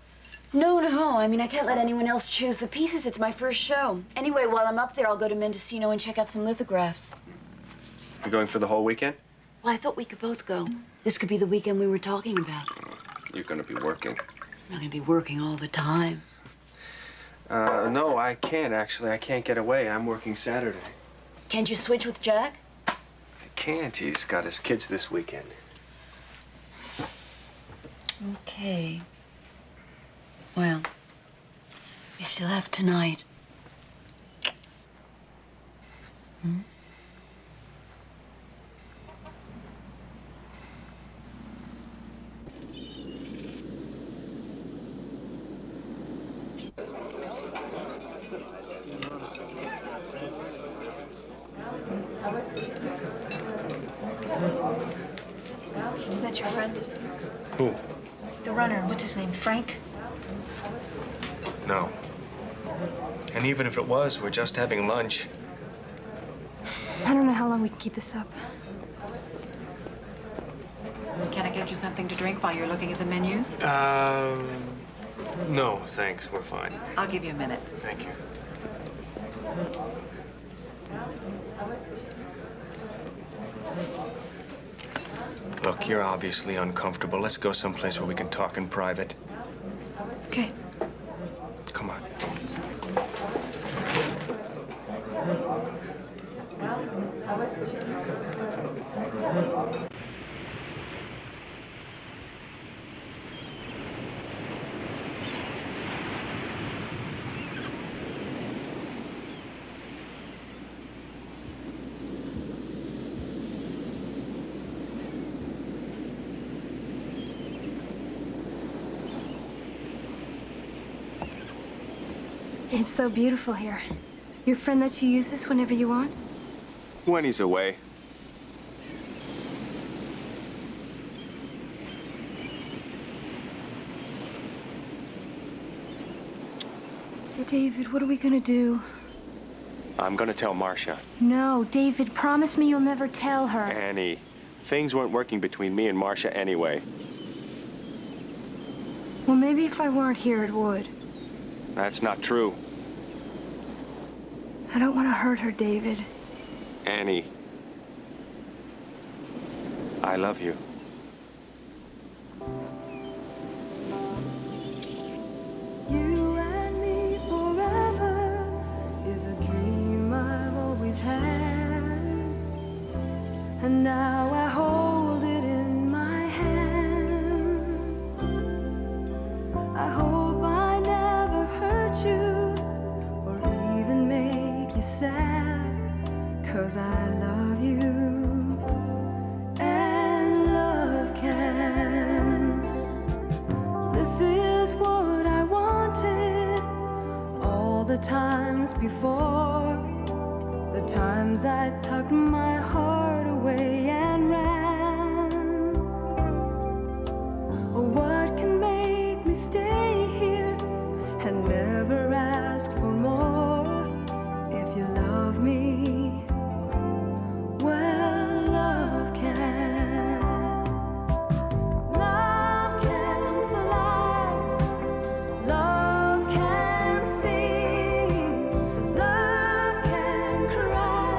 No. I mean, I can't let anyone else choose the pieces. It's my first show. Anyway, while I'm up there, I'll go to Mendocino and check out some lithographs. You going for the whole weekend? Well, I thought we could both go. This could be the weekend we were talking about. You're gonna be working. I'm not gonna be working all the time. No, I can't, actually. I can't get away. I'm working Saturday. Can't you switch with Jack? I can't. He's got his kids this weekend. Okay. Well, we still have tonight. Hmm? Is that your friend? Who? The runner. What's his name? Frank? No. And even if it was, we're just having lunch. I don't know how long we can keep this up. Can I get you something to drink while you're looking at the menus? No, thanks. We're fine. I'll give you a minute. Thank you. Look, you're obviously uncomfortable. Let's go someplace where we can talk in private. Okay. Come on. It's so beautiful here. Your friend lets you use this whenever you want? When he's away. Hey, David, what are we gonna do? I'm gonna tell Marcia. No, David, promise me you'll never tell her. Annie, things weren't working between me and Marcia anyway. Well, maybe if I weren't here, it would. That's not true. I don't want to hurt her, David. Annie, I love you. You and me forever is a dream I've always had. And now I hold it in my hand. I hope I never hurt you or even make you sad, 'cause I love you and love can. This is what I wanted all the times before, the times I tucked my heart away and ran. What can make me stay here and never ask for more? If you love me, well, love can. Love can fly, love can sing, love can cry,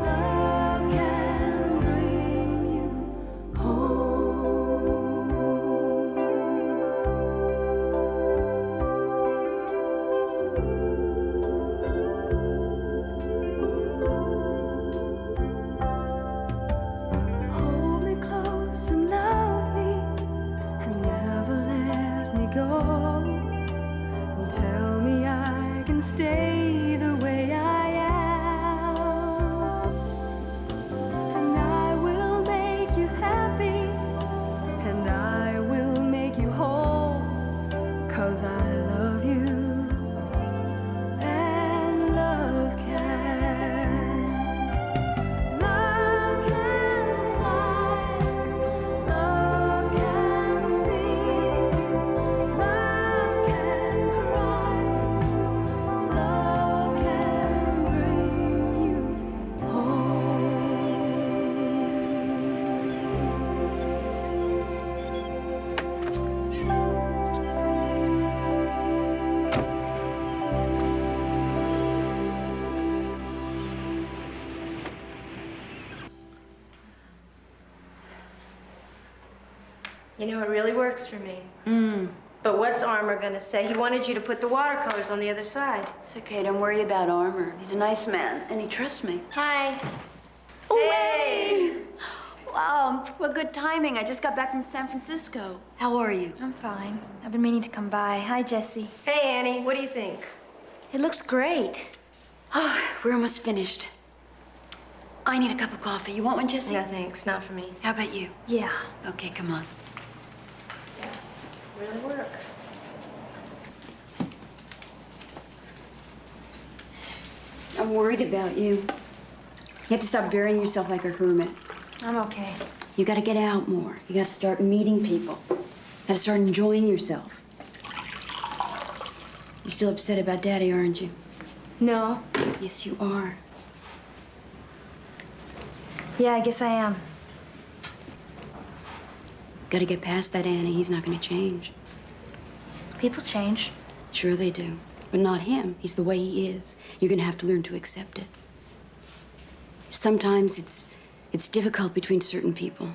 love can bring you home. Hold me close and love me and never let me go, and tell me I can stay the way I am, and I will make you happy and I will make you whole, 'cause I love you and love can. Love can fly, love can sing, love can cry, love can bring you home. You know, it really works for me. But what's Armour gonna say? He wanted you to put the watercolors on the other side. It's okay, don't worry about Armour. He's a nice man, and he trusts me. Hi. Hey! Wow, what good timing. I just got back from San Francisco. How are you? I'm fine. I've been meaning to come by. Hi, Jesse. Hey, Annie, what do you think? It looks great. Oh, we're almost finished. I need a cup of coffee. You want one, Jesse? No, thanks. Not for me. How about you? Yeah. Okay, come on. Really works. I'm worried about you. You have to stop burying yourself like a hermit. I'm okay. You gotta get out more. You gotta start meeting people. You gotta start enjoying yourself. You're still upset about Daddy, aren't you? No. Yes, you are. Yeah, I guess I am. Gotta get past that, Annie. He's not gonna change. People change. Sure they do. But not him. He's the way he is. You're gonna have to learn to accept it. Sometimes it's difficult between certain people.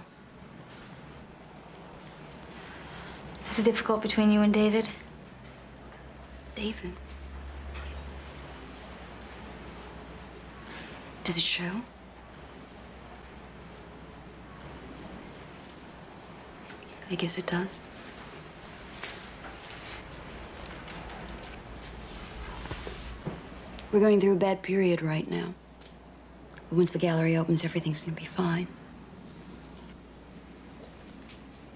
Is it difficult between you and David? David? Does it show? I guess it does. We're going through a bad period right now. But once the gallery opens, everything's gonna be fine.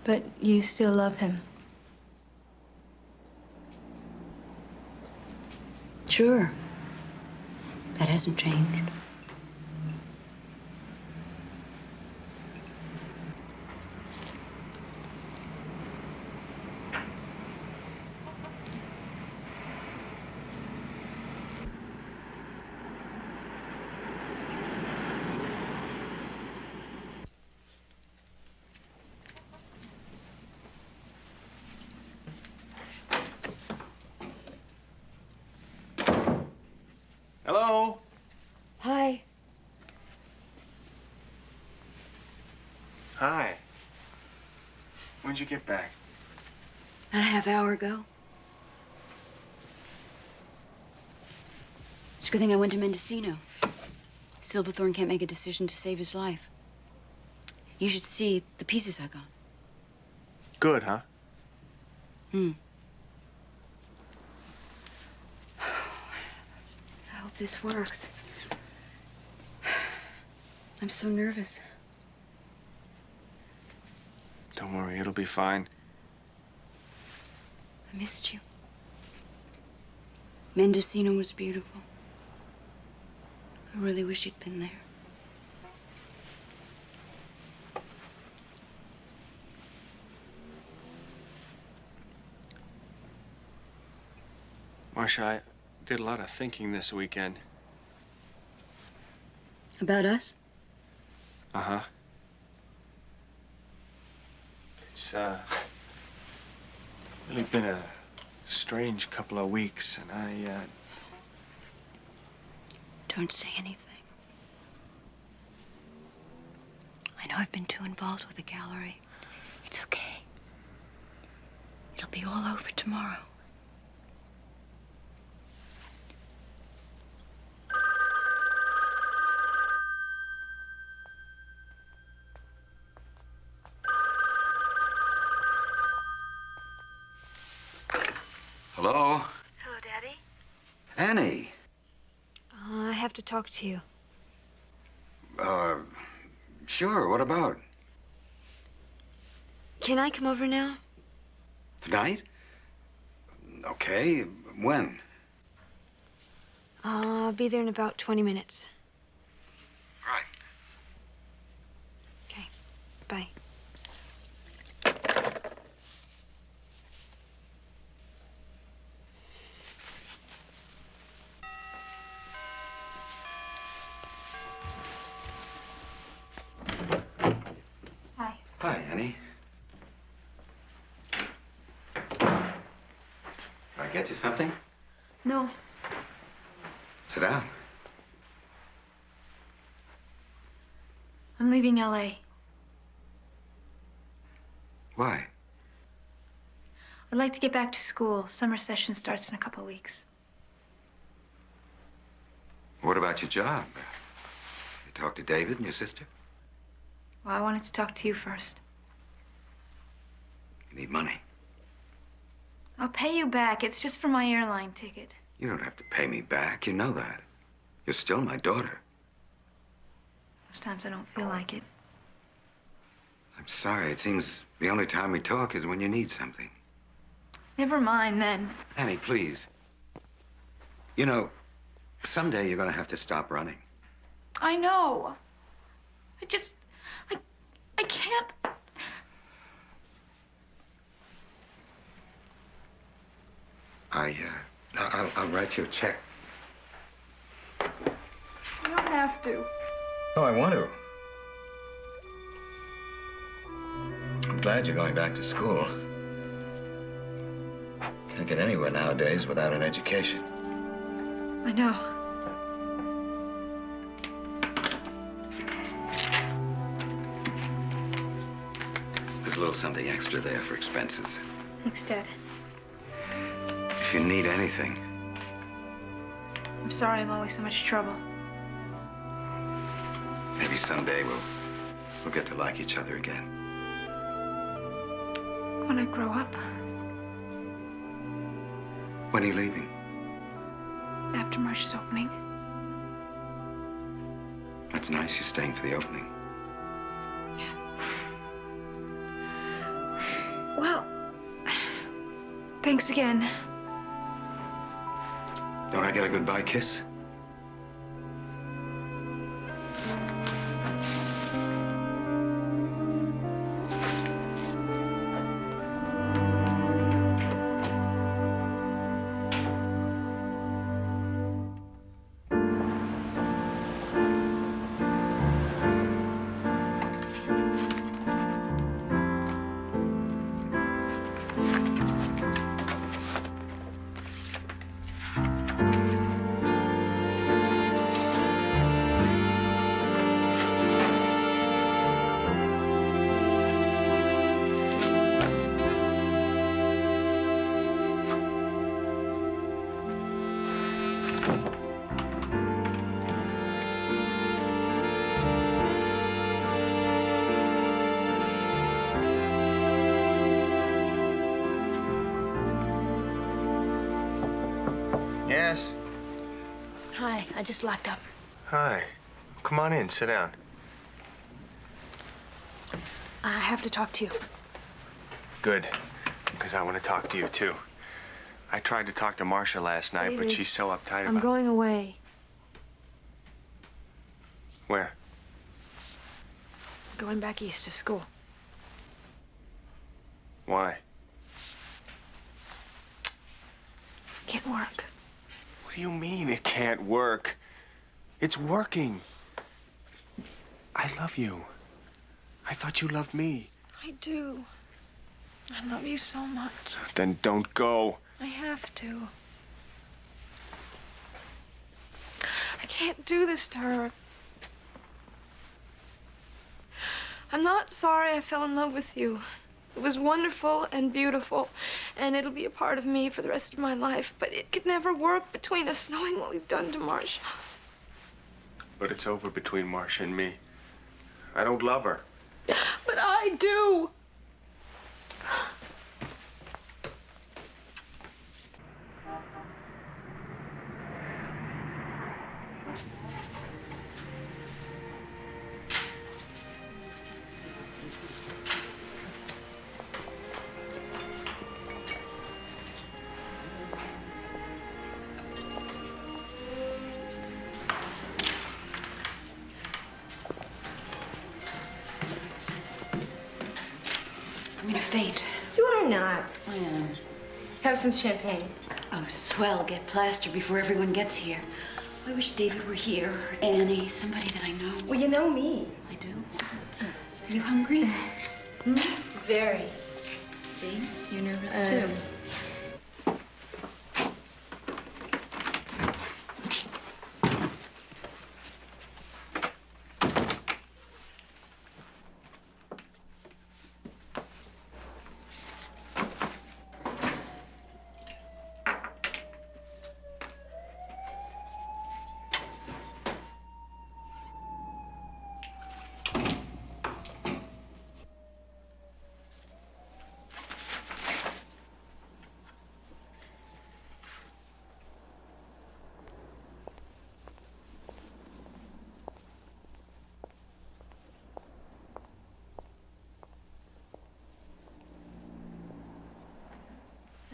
But you still love him. Sure. That hasn't changed. Hello? Hi. Hi. When'd you get back? About a half hour ago. It's a good thing I went to Mendocino. Silverthorne can't make a decision to save his life. You should see the pieces I got. Good, huh? I hope this works. I'm so nervous. Don't worry, it'll be fine. I missed you. Mendocino was beautiful. I really wish you'd been there. Marcia, I did a lot of thinking this weekend. About us? Uh-huh. It's, really been a strange couple of weeks, and I, Don't say anything. I know I've been too involved with the gallery. It's okay. It'll be all over tomorrow. Hello? Hello, Daddy. Annie. I have to talk to you. Sure, what about? Can I come over now? Tonight? Okay, when? I'll be there in about 20 minutes. Right. Okay, bye. Hi, Annie. Can I get you something? No. Sit down. I'm leaving LA. Why? I'd like to get back to school. Summer session starts in a couple weeks. What about your job? You talked to David and your sister? Well, I wanted to talk to you first. You need money. I'll pay you back. It's just for my airline ticket. You don't have to pay me back. You know that. You're still my daughter. Most times I don't feel like it. I'm sorry. It seems the only time we talk is when you need something. Never mind then. Annie, please. You know, someday you're gonna have to stop running. I know. I can't. I'll write you a check. You don't have to. Oh, I want to. I'm glad you're going back to school. Can't get anywhere nowadays without an education. I know. There's a little something extra there for expenses. Thanks, Dad. If you need anything, I'm sorry I'm always so much trouble. maybe someday we'll get to like each other again. When I grow up, When are you leaving? after Marsh's opening. That's nice. You're staying for the opening. Well, thanks again. Don't I get a goodbye kiss? Yes? Hi, I just locked up. Hi. Come on in, sit down. I have to talk to you. Good, because I want to talk to you, too. I tried to talk to Marcia last night, but David, she's so uptight I'm about... going away. Where? Going back east to school. Why? Can't work. What do you mean it can't work? It's working. I love you. I thought you loved me. I do. I love you so much. Then don't go. I have to. I can't do this to her. I'm not sorry I fell in love with you. It was wonderful and beautiful, and it'll be a part of me for the rest of my life, but it could never work between us knowing what we've done to Marcia. But it's over between Marcia and me. I don't love her. But I do. I'm gonna faint. You are not. I am. Have some champagne. Oh, swell. Get plastered before everyone gets here. I wish David were here, or Annie, somebody that I know. Well, you know me. I do. Are you hungry? Very. See? You're nervous, too.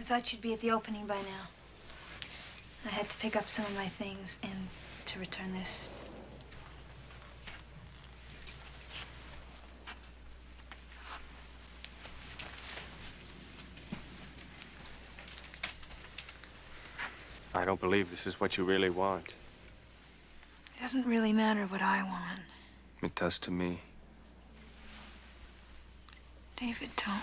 thought you'd be at the opening by now. I had to pick up some of my things and to return this. I don't believe this is what you really want. It doesn't really matter what I want. It does to me. David, don't.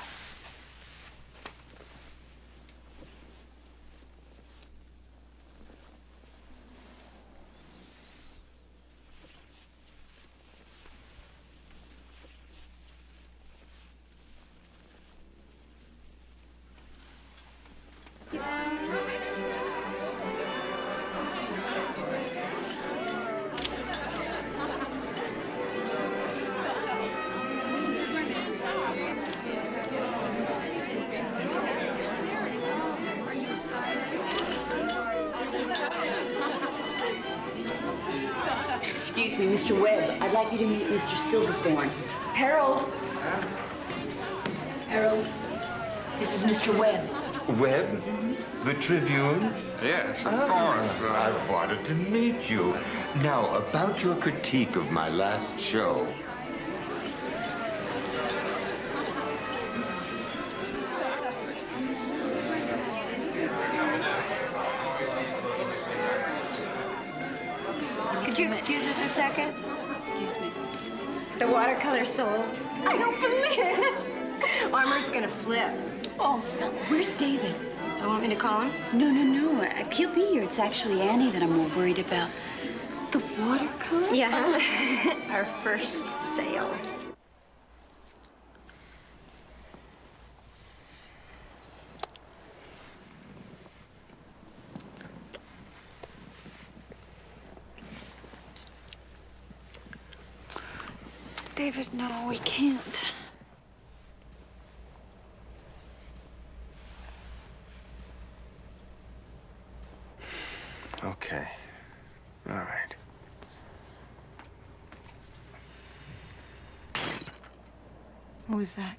Excuse me, Mr. Webb. I'd like you to meet Mr. Silverthorne. Harold. Harold, this is Mr. Webb. Webb? The Tribune? Yes, of course. I've wanted to meet you. Now, about your critique of my last show. Could you excuse us a second? Excuse me. The watercolor sold. I don't believe it. Armor's gonna flip. Oh, where's David? You want me to call him? No. He'll be here. It's actually Annie that I'm more worried about. The watercolor? Yeah. Our first sale. David, no, we can't. Okay. All right. What was that?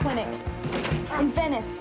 Clinic in Venice.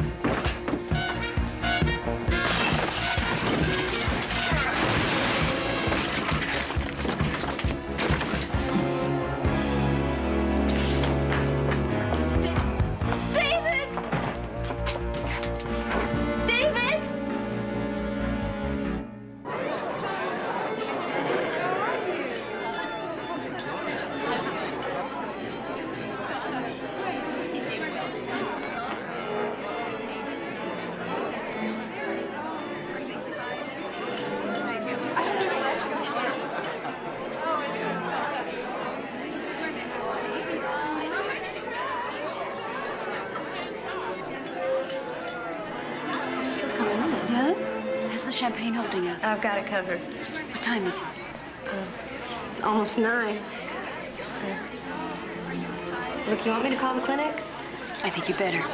Champagne holding up? I've got it covered. What time is it? It's almost 9. Look, you want me to call the clinic? I think you better.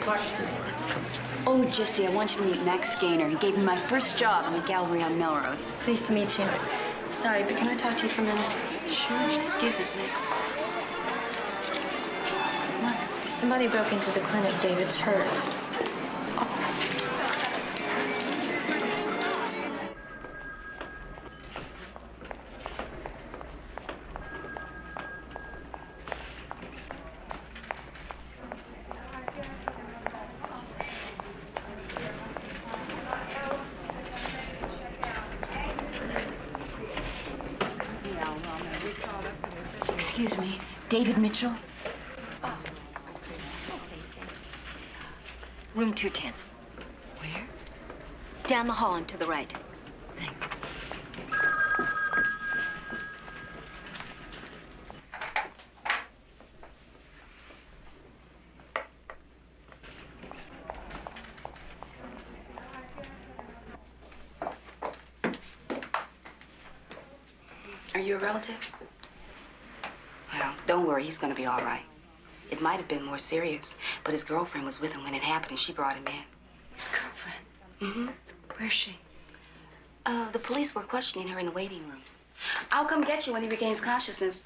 Oh, Jesse, I want you to meet Max Gaynor. He gave me my first job in the gallery on Melrose. Pleased to meet you. Sorry, but can I talk to you for a minute? Sure, excuses me. What? Somebody broke into the clinic. David's hurt. Excuse me, David Mitchell? Room 210. Where? Down the hall and to the right. Are you a relative? Well, don't worry, he's gonna be all right. It might have been more serious, but his girlfriend was with him when it happened and she brought him in. His girlfriend? Mm-hmm. Where's she? The police were questioning her in the waiting room. I'll come get you when he regains consciousness.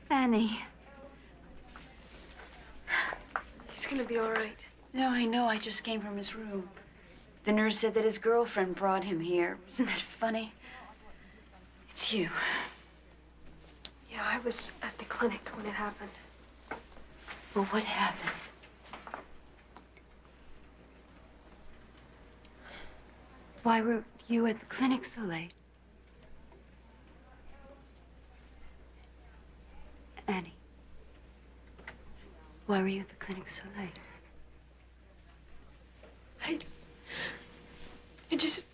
Annie. He's gonna be all right. No, I know. I just came from his room. The nurse said that his girlfriend brought him here. Isn't that funny? It's you. Yeah, I was at the clinic when it happened. Well, what happened? Why were you at the clinic so late? Annie. Why were you at the clinic so late? I just...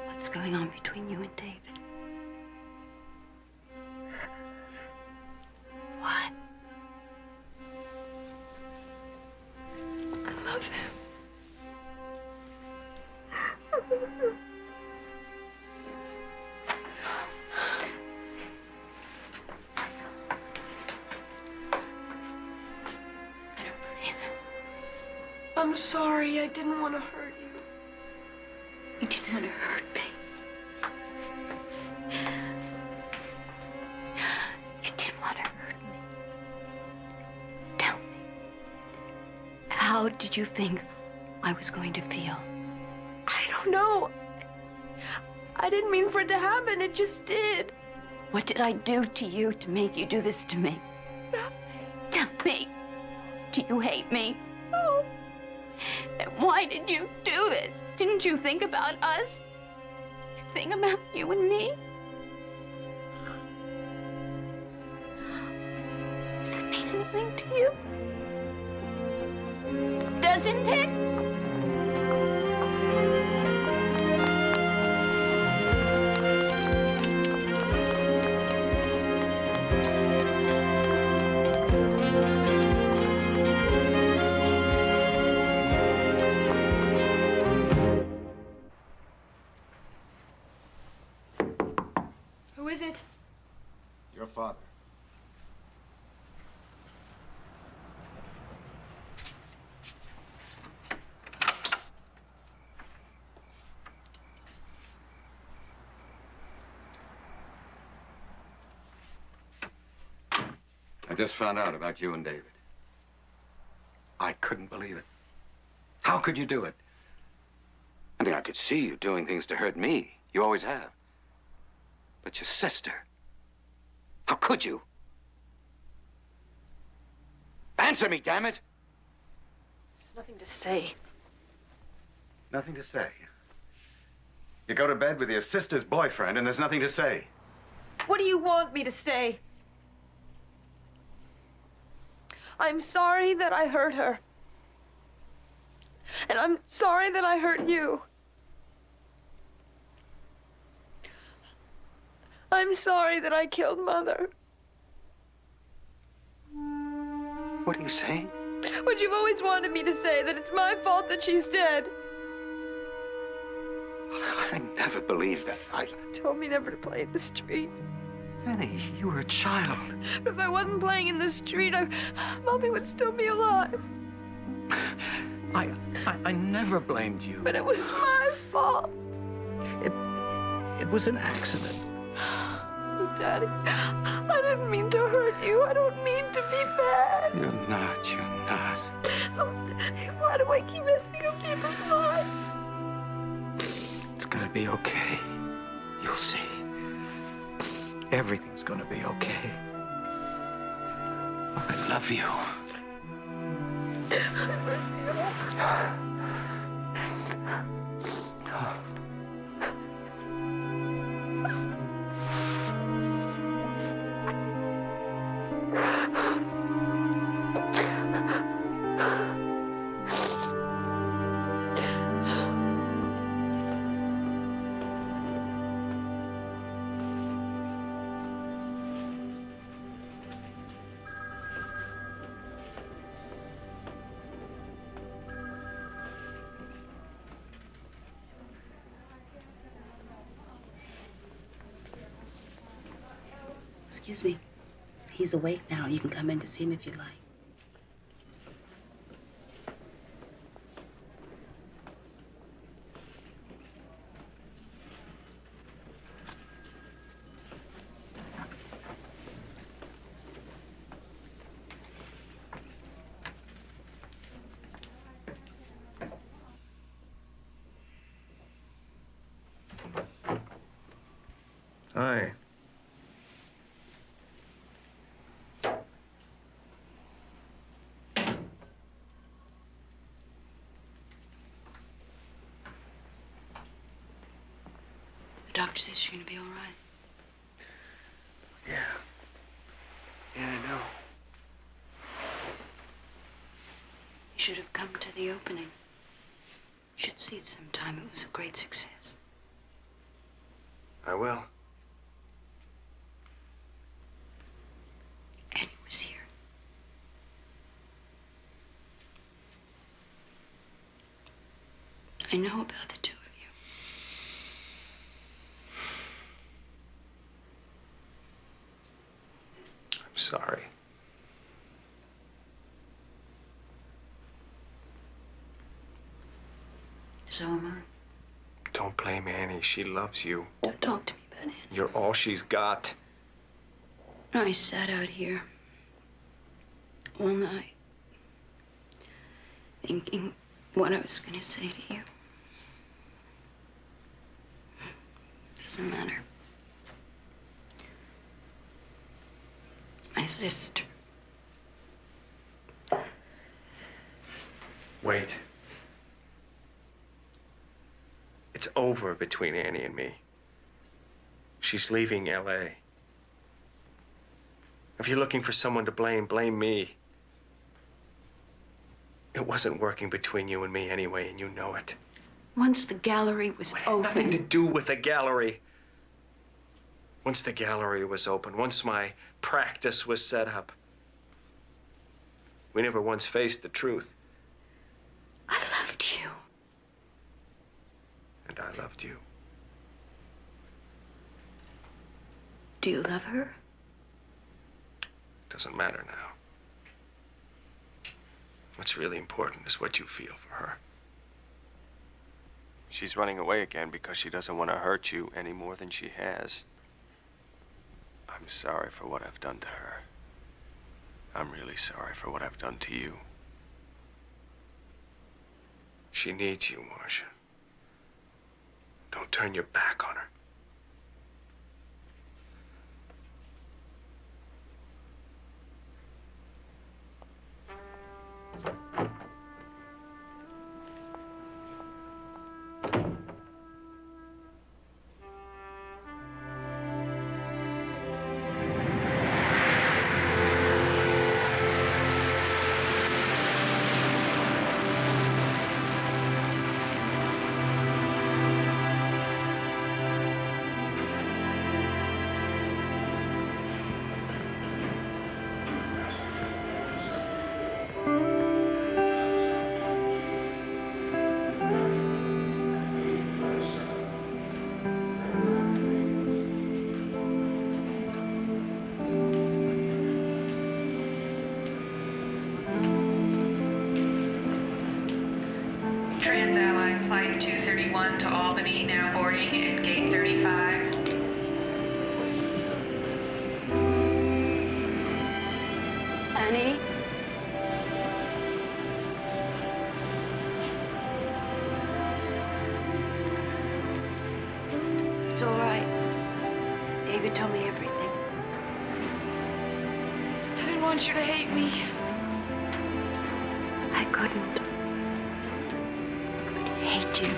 What's going on between you and David? What? I love him. I'm sorry. I didn't want to hurt you. You didn't want to hurt me. You didn't want to hurt me. Tell me. How did you think I was going to feel? I don't know. I didn't mean for it to happen. It just did. What did I do to you to make you do this to me? Nothing. Tell me. Do you hate me? No. And why did you do this? Didn't you think about us? You think about you and me? Does it mean anything to you? Doesn't it? Who is it? Your father. I just found out about you and David. I couldn't believe it. How could you do it? I mean, I could see you doing things to hurt me. You always have. But your sister. How could you? Answer me, damn it! There's nothing to say. Nothing to say. You go to bed with your sister's boyfriend and there's nothing to say. What do you want me to say? I'm sorry that I hurt her. And I'm sorry that I hurt you. I'm sorry that I killed Mother. What are you saying? What you've always wanted me to say, that it's my fault that she's dead. I never believed that. You told me never to play in the street. Annie, you were a child. But if I wasn't playing in the street, Mommy would still be alive. I never blamed you. But it was my fault. It was an accident. Oh, Daddy, I didn't mean to hurt you. I don't mean to be bad. You're not. Oh, Daddy, why do I keep messing up people's lives? It's gonna be okay. You'll see. Everything's gonna be okay. I love you. I love you. Excuse me. He's awake now. You can come in to see him if you like. Hi. The doctor says you're gonna be all right. Yeah, I know. You should have come to the opening. You should see it sometime. It was a great success. I will. Eddie was here. I know about the two of you. I'm sorry. So am I. Don't blame Annie. She loves you. Don't talk to me about Annie. You're all she's got. I sat out here all night thinking what I was going to say to you. Doesn't matter. My sister. Wait. It's over between Annie and me. She's leaving L.A. If you're looking for someone to blame, blame me. It wasn't working between you and me anyway, and you know it. Once the gallery was open. Nothing to do with the gallery. Once the gallery was open, once my practice was set up, we never once faced the truth. I loved you. And I loved you. Do you love her? Doesn't matter now. What's really important is what you feel for her. She's running away again because she doesn't want to hurt you any more than she has. I'm sorry for what I've done to her. I'm really sorry for what I've done to you. She needs you, Marcia. Don't turn your back on her. Flight 231 to Albany, now boarding at gate 35. Annie? It's all right. David told me everything. I didn't want you to hate me. I couldn't hate you.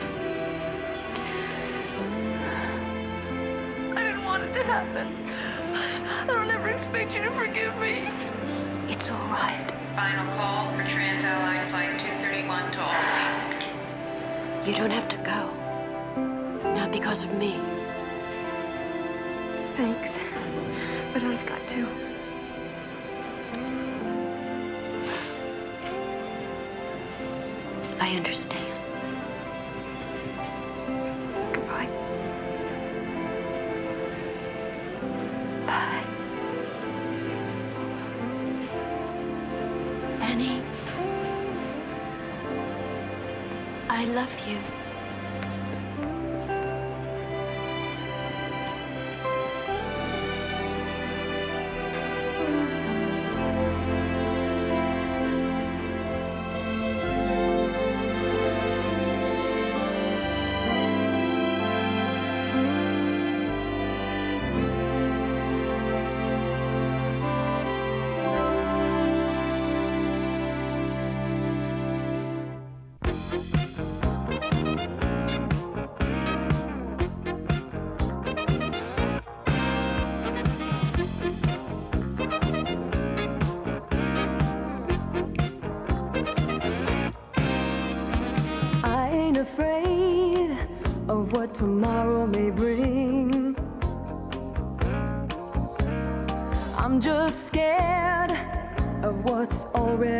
I didn't want it to happen. I don't ever expect you to forgive me. It's all right. Final call for Trans-Allied Flight 231 to Albany. You don't have to go. Not because of me. Thanks, but I've got to. I understand. Goodbye. Bye. Annie, I love you. I ain't afraid of what tomorrow may bring. I'm just scared of what's already